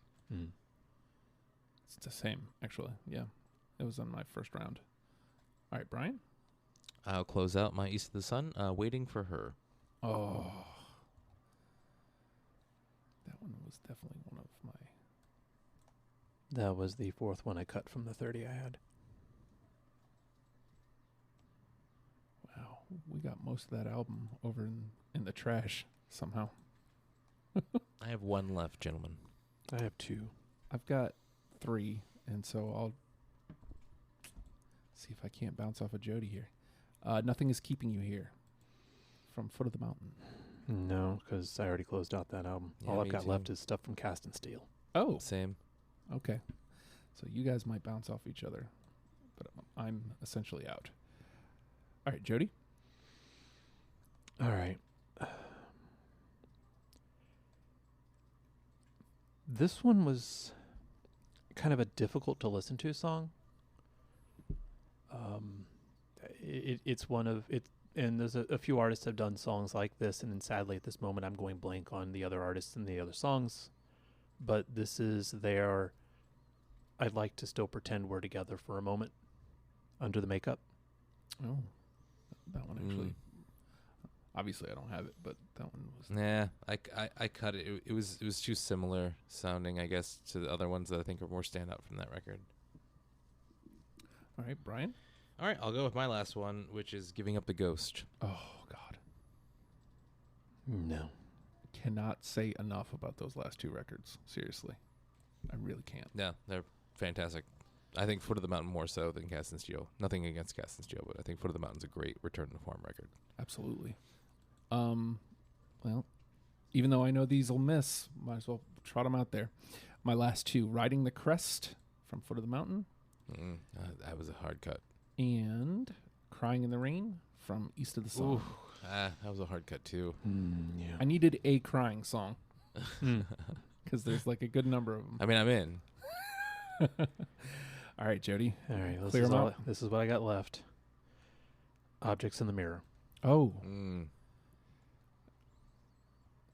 It's the same, actually. Yeah. It was on my first round. All right, Bryan? I'll close out my East of the Sun, Waiting for Her. Oh. That one was definitely one of my... That was the 4th one I cut from the 30 I had. Wow. We got most of that album over in the trash somehow. I have 1 left, gentlemen. I have 2. I've got 3, and so I'll see if I can't bounce off of Jody here. Nothing Is Keeping You Here from Foot of the Mountain. No, because I already closed out that album. Yeah, All I've me got too. left is stuff from Cast and Steel. Oh, Same. okay. So you guys might bounce off each other, but I'm essentially out. All right, Jody? All right. This one was kind of a difficult to listen to song. It's one of it, and there's a few artists have done songs like this, and then sadly at this moment I'm going blank on the other artists and the other songs. But this is their I'd like to still pretend we're together for a moment under the makeup. Oh, that one actually. Obviously, I don't have it, but that one was. Nah, I cut it. It was too similar sounding, I guess, to the other ones that I think are more standout from that record. All right, Bryan. All right, I'll go with my last one, which is "Giving Up the Ghost." Oh God, No. cannot say enough about those last two records. Seriously, I really can't. Yeah, they're fantastic. I think "Foot of the Mountain" more so than "Cast in Steel." Nothing against "Cast in Steel," but I think "Foot of the Mountain's" a great return to form record. Absolutely. Well, even though I know these will miss, might as well trot them out there. My last two, "Riding the Crest" from Foot of the Mountain That was a hard cut. and "Crying in the Rain" from East of the Sun. Ooh, that was a hard cut too. Yeah. I needed a crying song because there's like a good number of them. I mean, I'm in. All right, Jody. All right, Clear 'em out. this is what I got left. Objects in the Mirror. Oh, Mm,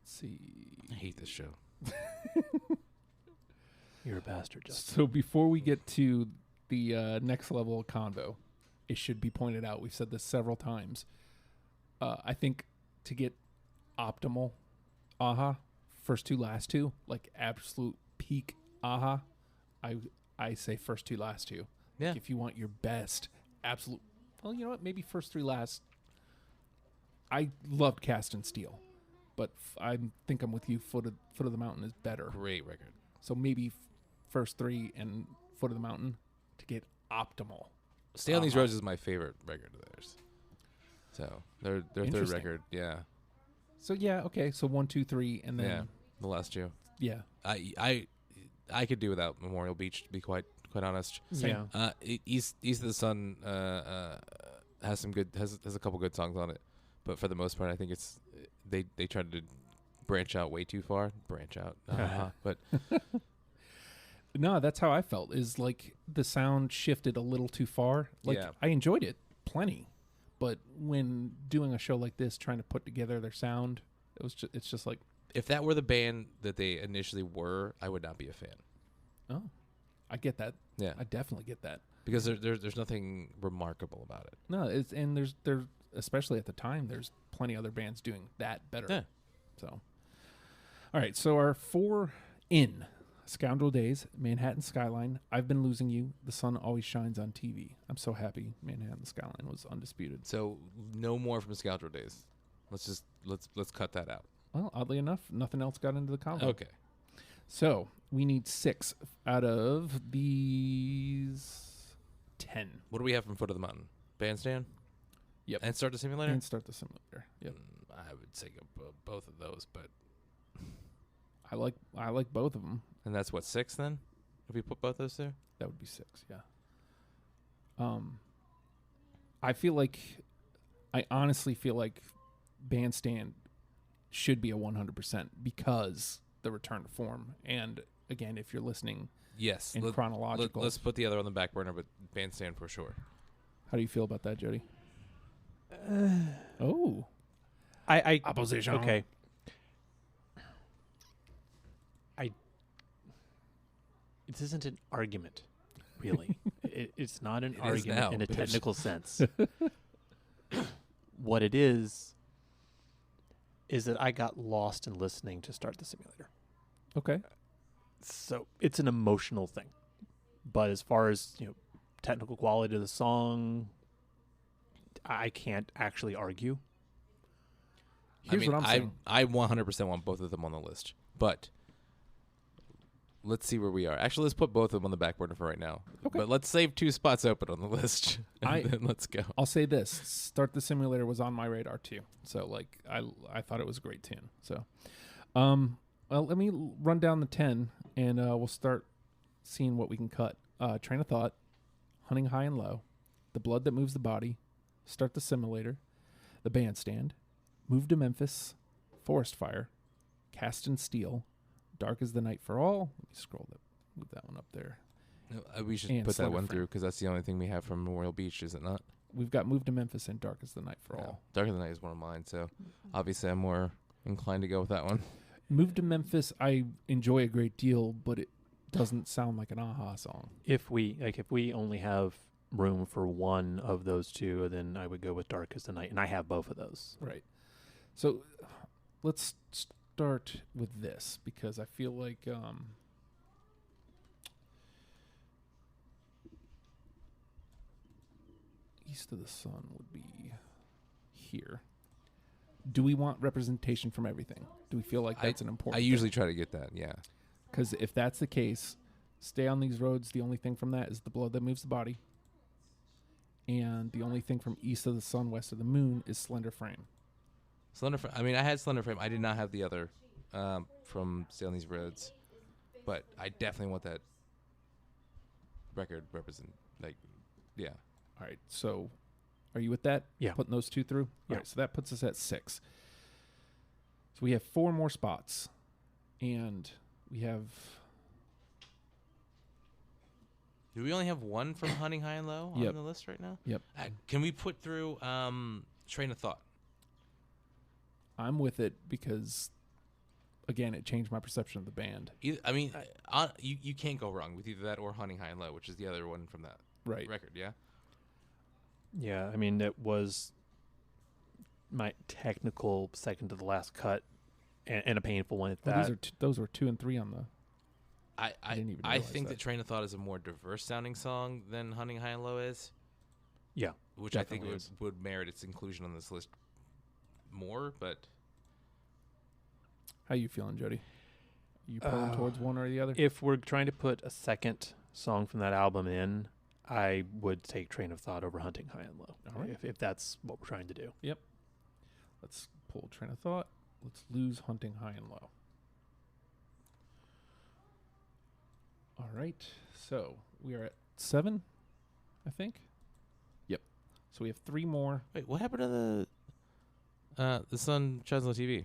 let's see. I hate this show. You're a bastard, Justin. So before we get to the next level of convo, it should be pointed out, we've said this several times, I think to get optimal aha, first two, last two, like absolute peak aha, I say first two, last two. Yeah. Like if you want your best, absolute, well, you know what, maybe first three, last. I loved Cast in Steel, but I think I'm with you, Foot of the Mountain is better. Great record. So maybe first three and Foot of the Mountain to get optimal. "Stay on These Roads" is my favorite record of theirs. So their third Interesting. record, yeah, So yeah, okay. So 1, 2, 3, and yeah, then the last two. yeah. I could do without Memorial Beach, to be quite honest. Same. Yeah. East of the Sun has some good has a couple good songs on it, but for the most part, I think it's they tried to branch out way too far. But No, that's how I felt. Is like the sound shifted a little too far. Like Yeah. I enjoyed it plenty, but when doing a show like this, trying to put together their sound, it's just like, if that were the band that they initially were, I would not be a fan. oh, I get that. Yeah, I definitely get that. because there's nothing remarkable about it. No, it's and there's especially at the time there's plenty other bands doing that better. Yeah. So, all right. So our 4 in Scoundrel Days, Manhattan Skyline, I've Been Losing You, The Sun Always Shines on TV. I'm so happy Manhattan Skyline was undisputed. So no more from Scoundrel Days. Let's cut that out. Well, oddly enough, nothing else got into the combo. Okay. So we need 6 out of these 10. What do we have from Foot of the Mountain? Bandstand? Yep. And Start the Simulator? And Start the Simulator. Yep. I would say both of those, but I like both of them. and that's what, 6 then? If we put both those there? That would be 6, yeah. I honestly feel like Bandstand should be a 100% because the return to form. And again, if you're listening Yes. in chronological, Let's put the other on the back burner, but Bandstand for sure. how do you feel about that, Jody? Oh, I opposition. okay. This isn't an argument, really. It's not an It is argument now, in a bitch. technical sense. What it is that I got lost in listening to Start the Simulator. Okay. So it's an emotional thing. But as far as, technical quality of the song, I can't actually argue. Here's what I'm saying. I 100% want both of them on the list, but let's see where we are. Actually, let's put both of them on the back burner for right now. Okay. But let's save 2 spots open on the list, and then let's go. I'll say this: Start the Simulator was on my radar too. So like, I thought it was a great tune. So, well, let me run down the 10, and we'll start seeing what we can cut. Train of Thought, Hunting High and Low, The Blood That Moves the Body, Start the Simulator, The Bandstand, Move to Memphis, Forest Fire, Cast in Steel, Dark as the Night for All. Let me scroll that, move that one up there. No, we should And put that Slender one Frame. through because that's the only thing we have from Memorial Beach, is it not? We've got Move to Memphis and Dark as the Night for Yeah. All. Darker Than Night is one of mine, so obviously I'm more inclined to go with that one. Move to Memphis, I enjoy a great deal, but it doesn't sound like an Aha song. If we only have room for one of those two, then I would go with Dark as the Night, and I have both of those. Right. So let's start with this because I feel like East of the Sun would be here. Do we want representation from everything? Do we feel like that's an important I usually try to get that, yeah. Because if that's the case, Stay on These Roads, the only thing from that is The Blood That Moves the Body. And the only thing from East of the Sun, West of the Moon is Slender Frame. Slender Frame. I mean, I had Slender Frame. I did not have the other from Stay on These Roads, but I definitely want that record represent. Like, yeah. All right, so are you with that? Yeah. Putting those two through? Yeah. All right, so that puts us at 6. So we have 4 more spots. And we have... Do we only have one from Hunting High and Low Yep. on the list right now? Yep. Can we put through Train of Thought? I'm with it because, again, it changed my perception of the band. I mean, you can't go wrong with either that or Hunting High and Low, which is the other one from that Right. record, yeah? Yeah, I mean, it was my technical second to the last cut, and a painful one at Well, that. those were 2 and 3 on the... I didn't even I realize think that. that Train of Thought is a more diverse sounding song than Hunting High and Low is, Yeah, which I think Definitely is. would merit its inclusion on this list more, but How you feeling, Jody? You pulling towards one or the other? if we're trying to put a second song from that album in, I would take Train of Thought over Hunting High and Low, All right. if that's what we're trying to do. Let's pull Train of Thought. Let's lose Hunting High and Low. All right. So we are at 7, I think. Yep. So we have 3 more. wait, what happened to the Sun Shines on TV?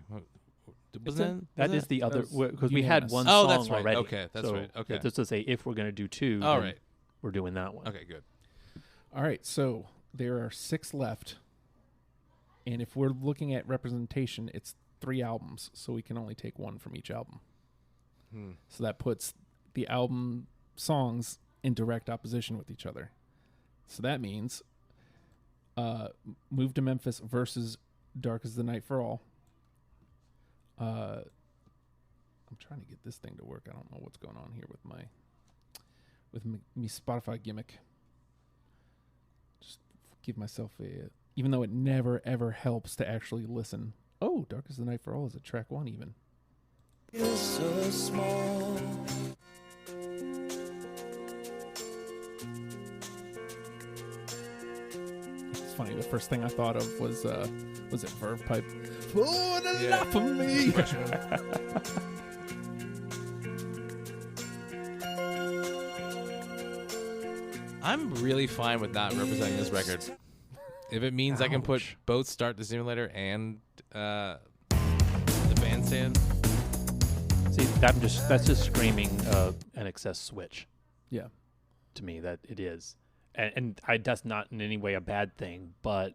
Wasn't That is the other, that was because we had unanimous. one Oh, song that's right. already. Okay, that's So, right. Okay. Just to say, if we're going to do 2, All then right. we're doing that one. Okay, good. All right. So there are 6 left. And if we're looking at representation, it's 3 albums. So we can only take 1 from each album. So that puts the album songs in direct opposition with each other. So that means Move to Memphis versus Dark as the Night for All. I'm trying to get this thing to work. I don't know what's going on here with me Spotify gimmick. Just give myself even though it never ever helps to actually listen. Oh, Dark as the Night for All is a track 1 even. You're so small. It's funny. The first thing I thought of was it Verve Pipe? For the life of me. I'm really fine with not representing this record. If it means I can put Ouch. both Start the Simulator and the Bandstand. See, that's just screaming an excess switch Yeah. to me, that it is. And that's not in any way a bad thing, but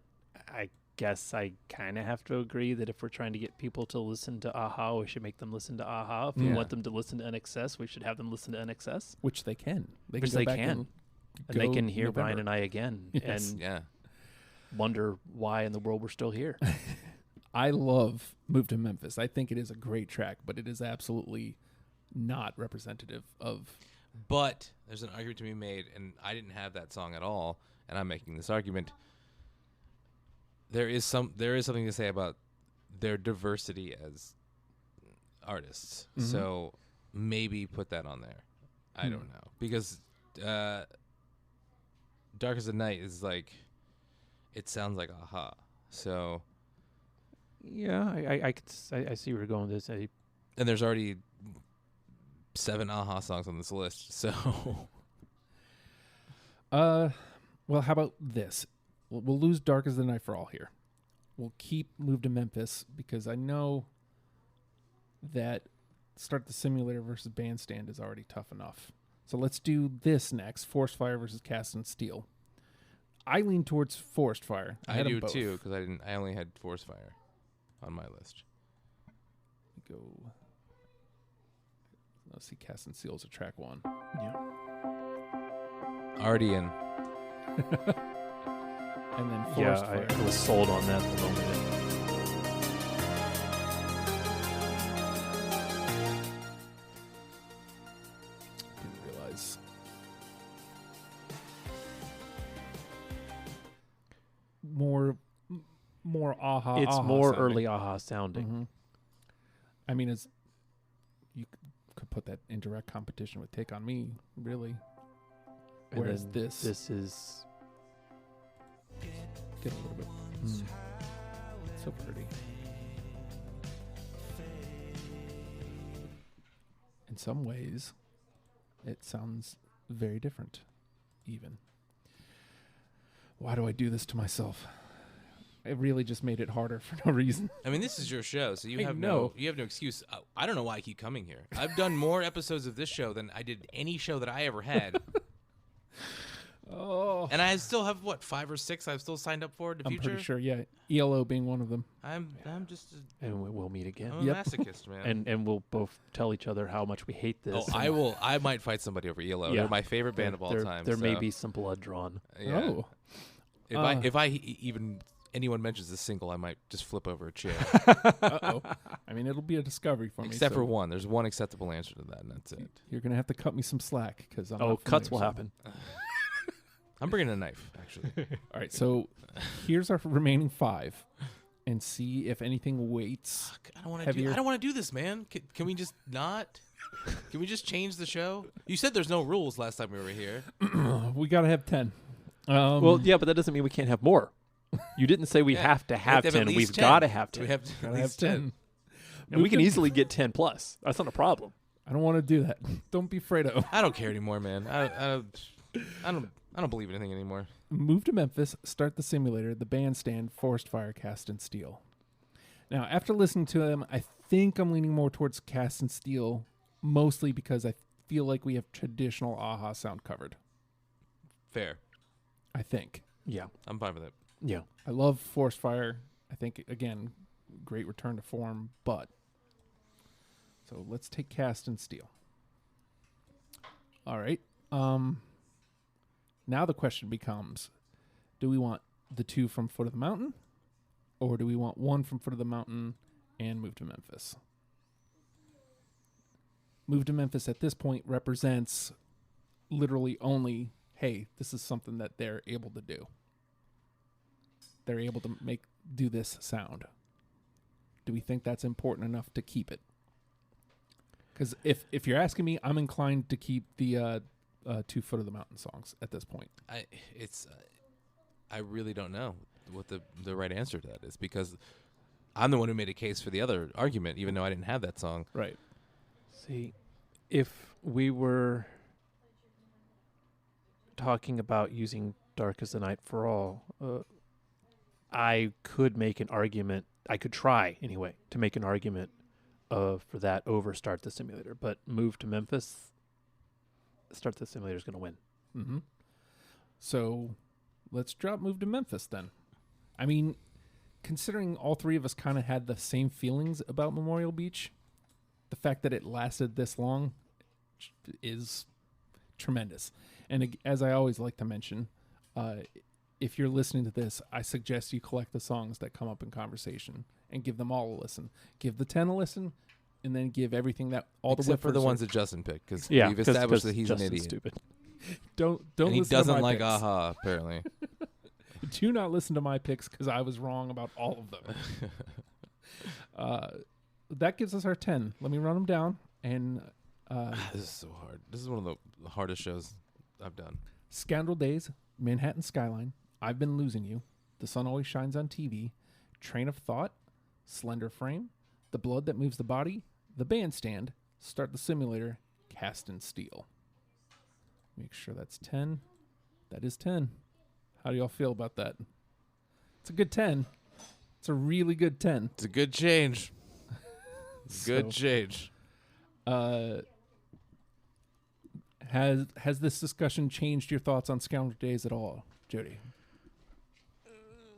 I guess I kind of have to agree that if we're trying to get people to listen to Aha, we should make them listen to Aha. If we Yeah. want them to listen to NXS, we should have them listen to NXS. Which they can. They Which can go they back can. And they go can hear November. Bryan and I again Yes. and Yeah. wonder why in the world we're still here. I love Move to Memphis. I think it is a great track, but it is absolutely not representative of... But there's an argument to be made, and I didn't have that song at all, and I'm making this argument. There is something to say about their diversity as artists. Mhm. So maybe put that on there. I don't know, because Dark as the Night is like, it sounds like Aha. So, Yeah, I see where you're going with this. and there's already 7 Aha songs on this list. So well, how about this? We'll lose Dark as the Night for All here. We'll keep Move to Memphis because I know that Start the Simulator versus Bandstand is already tough enough. So let's do this next. Forest Fire versus Cast and Steel. I lean towards Forest Fire. I had 'em do both. too, because I only had Forest Fire on my list. Go. Let's see. Cast and Steel's a track 1. Yeah. Already in. And then Yeah, Forest Fire. I was sold on that the moment. Didn't realize. More aha. It's aha more sounding. early aha sounding. Mhm. I mean, it's you could put that in direct competition with Take on Me, really. And Whereas then this is get a little bit so pretty. In some ways, it sounds very different. Even. Why do I do this to myself? It really just made it harder for no reason. I mean, this is your show, so you I have know. no excuse. I don't know why I keep coming here. I've done more episodes of this show than I did any show that I ever had. Oh, And I still have, 5 or 6 I've still signed up for in the I'm future? pretty sure. Yeah, ELO being one of them. I'm just and we'll meet again. I'm a Yep. masochist, man. And we'll both tell each other how much we hate this. Oh, I might fight somebody over ELO. Yeah. They're my favorite band of all there, time. There may so, be some blood drawn. yeah. Oh, If even anyone mentions this single, I might just flip over a chair. uh-oh. I mean, it'll be a discovery for me. Except so for one. There's one acceptable answer to that, and that's it. You're going to have to cut me some slack because I'm not Cuts will familiar, so- happen. I'm bringing a knife, actually. All right, so here's our remaining 5, and see if anything weights. I don't want to Heavier. I don't want to do this, man. Can we just not? Can we just change the show? You said there's no rules last time we were here. We got to have 10. Well, yeah, but that doesn't mean we can't have more. You didn't say we Yeah, have to we have at 10. least We've 10. got to have 10. We have gotta at have least 10. and we can easily get 10 plus. That's not a problem. I don't want to do that. Don't be Fredo. I don't care anymore, man. I don't believe anything anymore. Move to Memphis, Start the Simulator, The Bandstand, Forest Fire, Cast and Steel. Now, after listening to them, I think I'm leaning more towards Cast and Steel, mostly because I feel like we have traditional aha sound covered. Fair. I think. Yeah. I'm fine with it. Yeah. I love Forest Fire. I think, again, great return to form, but. So let's take Cast and Steel. All right. Now the question becomes, do we want the 2 from Foot of the Mountain, or do we want 1 from Foot of the Mountain and Move to Memphis? Move to Memphis at this point represents literally only, hey, this is something that they're able to do. They're able to do this sound. Do we think that's important enough to keep it? Because if you're asking me, I'm inclined to keep the 2 Foot of the Mountain songs at this point. I really don't know what the right answer to that is, because I'm the one who made a case for the other argument, even though I didn't have that song. Right. See, if we were talking about using Dark as the Night for All, I could make an argument. I could try, anyway, to make an argument for that over Start the Simulator. But Move to Memphis, Start the Simulator is going to win. Mm-hmm. So let's drop Move to Memphis then. I mean, considering all 3 of us kind of had the same feelings about Memorial Beach, the fact that it lasted this long is tremendous. And as I always like to mention, if you're listening to this, I suggest you collect the songs that come up in conversation and give them all a listen. Give the 10 a listen, and then give everything that all Except the for the whippers ones that Justin picked, because Yeah, we've established 'cause that he's Justin's an idiot. stupid. don't And he listen to doesn't my like picks. Aha, apparently. Do not listen to my picks because I was wrong about all of them. That gives us our 10. Let me run them down. And This is so hard. This is one of the hardest shows I've done. Scoundrel Days, Manhattan Skyline, I've Been Losing You, The Sun Always Shines on TV, Train of Thought, Slender Frame, The Blood That Moves the Body, The Bandstand, Start the Simulator, Cast and Steel. Make sure that's 10. That is 10. How do y'all feel about that? It's a good 10. It's a really good 10. It's a good change. Good So, change. Has this discussion changed your thoughts on Scoundrel Days at all, Jody?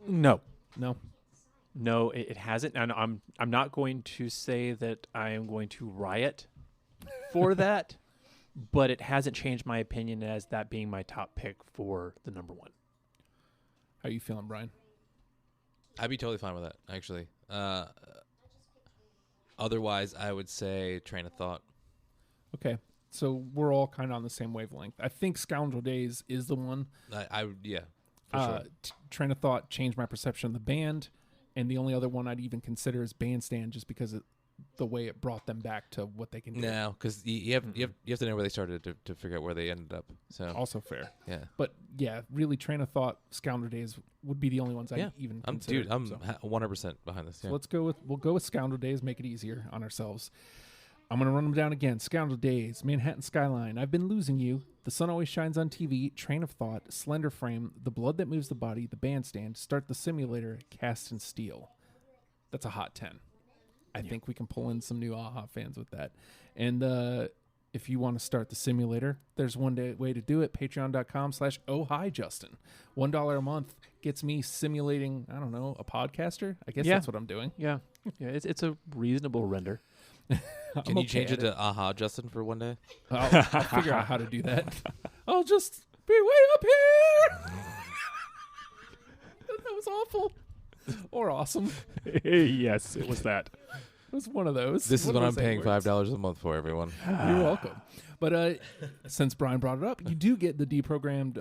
No. No. It hasn't. And I'm not going to say that I am going to riot for that, but it hasn't changed my opinion as that being my top pick for the number one. How you feeling, Bryan? I'd be totally fine with that, actually. Otherwise, I would say Train of Thought. Okay. So we're all kind of on the same wavelength. I think Scoundrel Days is the one. Yeah, for sure. Train of Thought changed my perception of the band, and the only other one I'd even consider is Bandstand, just because of the way it brought them back to what they can do. No, because you have to know where they started to figure out where they ended up. So Also fair. yeah, But yeah, really, Train of Thought, Scoundrel Days would be the only ones I even consider. I'm so. 100% behind this. So Yeah. we'll go with Scoundrel Days, make it easier on ourselves. I'm going to run them down again. Scoundrel Days, Manhattan Skyline, I've Been Losing You, The Sun Always Shines on TV, Train of Thought, Slender Frame, The Blood That Moves the Body, The Bandstand, Start the Simulator, Cast in Steel. That's a hot 10. I think we can pull in some new AHA fans with that. And if you want to start the simulator, there's one way to do it. Patreon.com/ohhijustin. $1 a month gets me simulating, I don't know, a podcaster. I guess that's what I'm doing. Yeah. It's a reasonable render. Can you change it to Aha Justin for one day? I'll figure out how to do that. I'll just be way up here. That was awful. Or awesome. Yes, it was that. It was one of those. This is One what of I'm those paying words. $5 a month for, everyone. You're welcome. But since Bryan brought it up, you do get the deprogrammed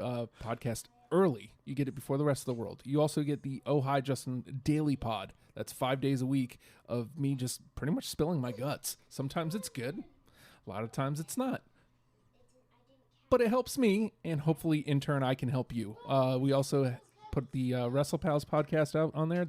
podcast early. You get it before the rest of the world. You also get the Oh Hi Justin Daily Pod. That's 5 days a week of me just pretty much spilling my guts. Sometimes it's good. A lot of times it's not. But it helps me, and hopefully in turn I can help you. We also put the Wrestle Pals podcast out on there.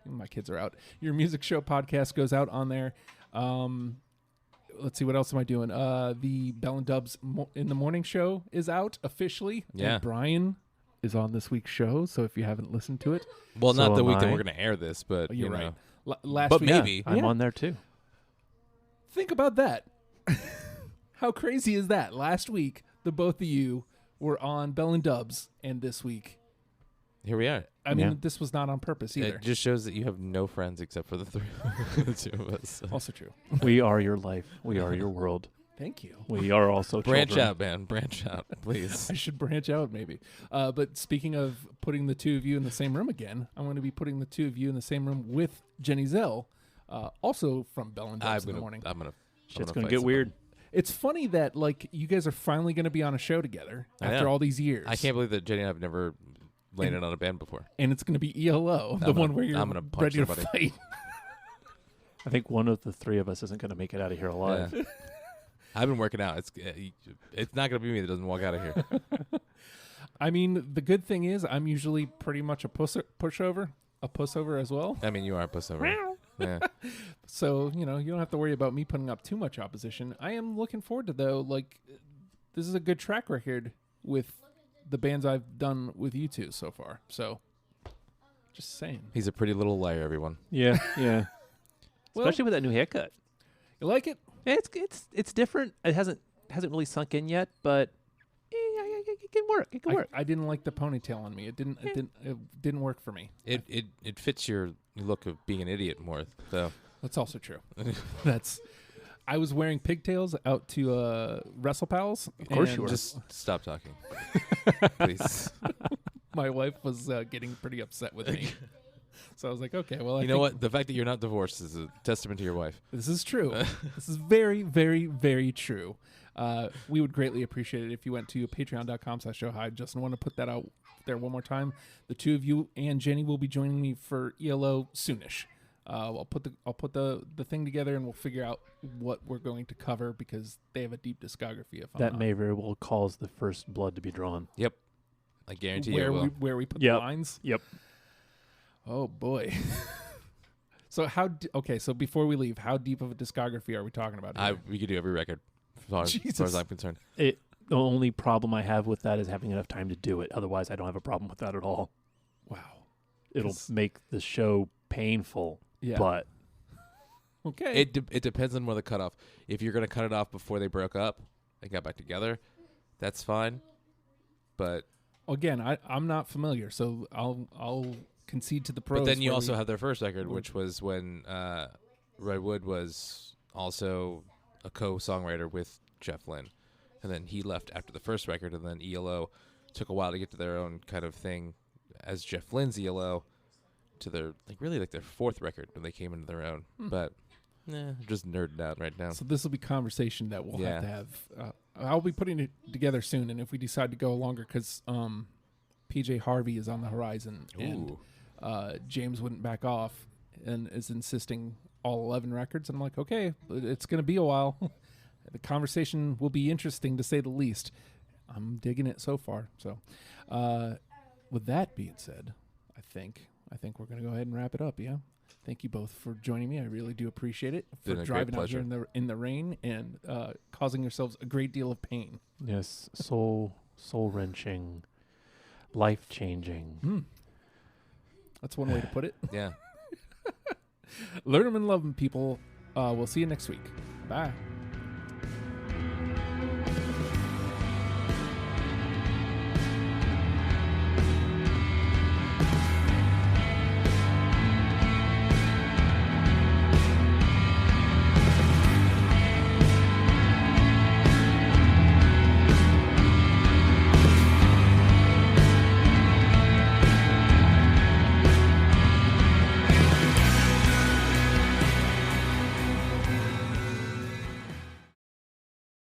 My kids are out. Your Music Show podcast goes out on there. Let's see, what else am I doing? The Bell and Dubs in the Morning show is out officially. Yeah. And Bryan is on this week's show, so if you haven't listened to it, Well, So not the am week that I. we're going to air this, but you're you right. know. Last But week, maybe. I'm Yeah. on there too. Think about that. How crazy is that? Last week, the both of you were on Bell and Dubs, and this week, Here we are. I mean, Yeah. this was not on purpose either. It just shows that you have no friends except for the the two of us. Also true. We are your life. We are your world. Thank you. We are also Branch children. out, man. Branch out, please. I should branch out maybe. But speaking of putting the two of you in the same room again, I'm going to be putting the two of you in the same room with Jenny Zell, also from Bell and Dubs in the morning. I'm gonna. Shit's gonna gonna get weird. It's funny that like you guys are finally going to be on a show together I after know. all these years. I can't believe that Jenny and I have never landed on a band before. And it's going to be ELO, the I'm one gonna- where you're I'm gonna punch ready to somebody. fight. I think one of the three of us isn't going to make it out of here alive. Yeah. I've been working out. It's not gonna be me that doesn't walk out of here. I mean, the good thing is I'm usually pretty much a pushover as well. I mean, you are a pussover. Yeah. So, you don't have to worry about me putting up too much opposition. I am looking forward to, though, like, this is a good track record with the bands I've done with you two so far. So, just saying. He's a pretty little liar, everyone. Yeah. Well, Especially with that new haircut. you like it? It's different. It hasn't really sunk in yet, but it can work. It can work. I didn't like the ponytail on me. It didn't work for me. It fits your look of being an idiot more. So That's also true. I was wearing pigtails out to Wrestle Pals. Of course you and were. just stop talking, please. My wife was getting pretty upset with me. So I was like, okay, well, I You know think what? The fact that you're not divorced is a testament to your wife. This is true. This is very, very, very true. We would greatly appreciate it if you went to patreon.com/ohhi. Justin, I want to put that out there one more time. The two of you and Jenny will be joining me for ELO soonish. I'll put the thing together and we'll figure out what we're going to cover because they have a deep discography. That may very well cause the first blood to be drawn. Yep. I guarantee you it will. where we put Yep. the lines. Yep. Oh boy. So so before we leave, how deep of a discography are we talking about here? We could do every record as far as Jesus. I'm concerned. The only problem I have with that is having enough time to do it. Otherwise, I don't have a problem with that at all. Wow. It'll 'Cause- make the show painful, Yeah. but Okay. It depends on where the cutoff. If you're gonna cut it off before they broke up and got back together, that's fine. But Again, I'm not familiar, so I'll concede to the pros. but then you where also we- have their first record, which was when Redwood was also a co-songwriter with Jeff Lynne, and then he left after the first record, and then ELO took a while to get to their own kind of thing as Jeff Lynne's ELO to their their fourth record when they came into their own. But just nerding out right now. So this will be conversation that we'll Yeah. have to have. I'll be putting it together soon, and if we decide to go longer, because PJ Harvey is on the horizon, and James wouldn't back off and is insisting all 11 records. And I'm like, okay, it's going to be a while. The conversation will be interesting, to say the least. I'm digging it so far. So with that being said, I think we're going to go ahead and wrap it up, yeah? Thank you both for joining me. I really do appreciate it. For Been a great driving out here pleasure. in the rain and causing yourselves a great deal of pain. Yes, soul wrenching, life changing. That's one way to put it. Yeah. Learn them and love them, people. We'll see you next week. Bye.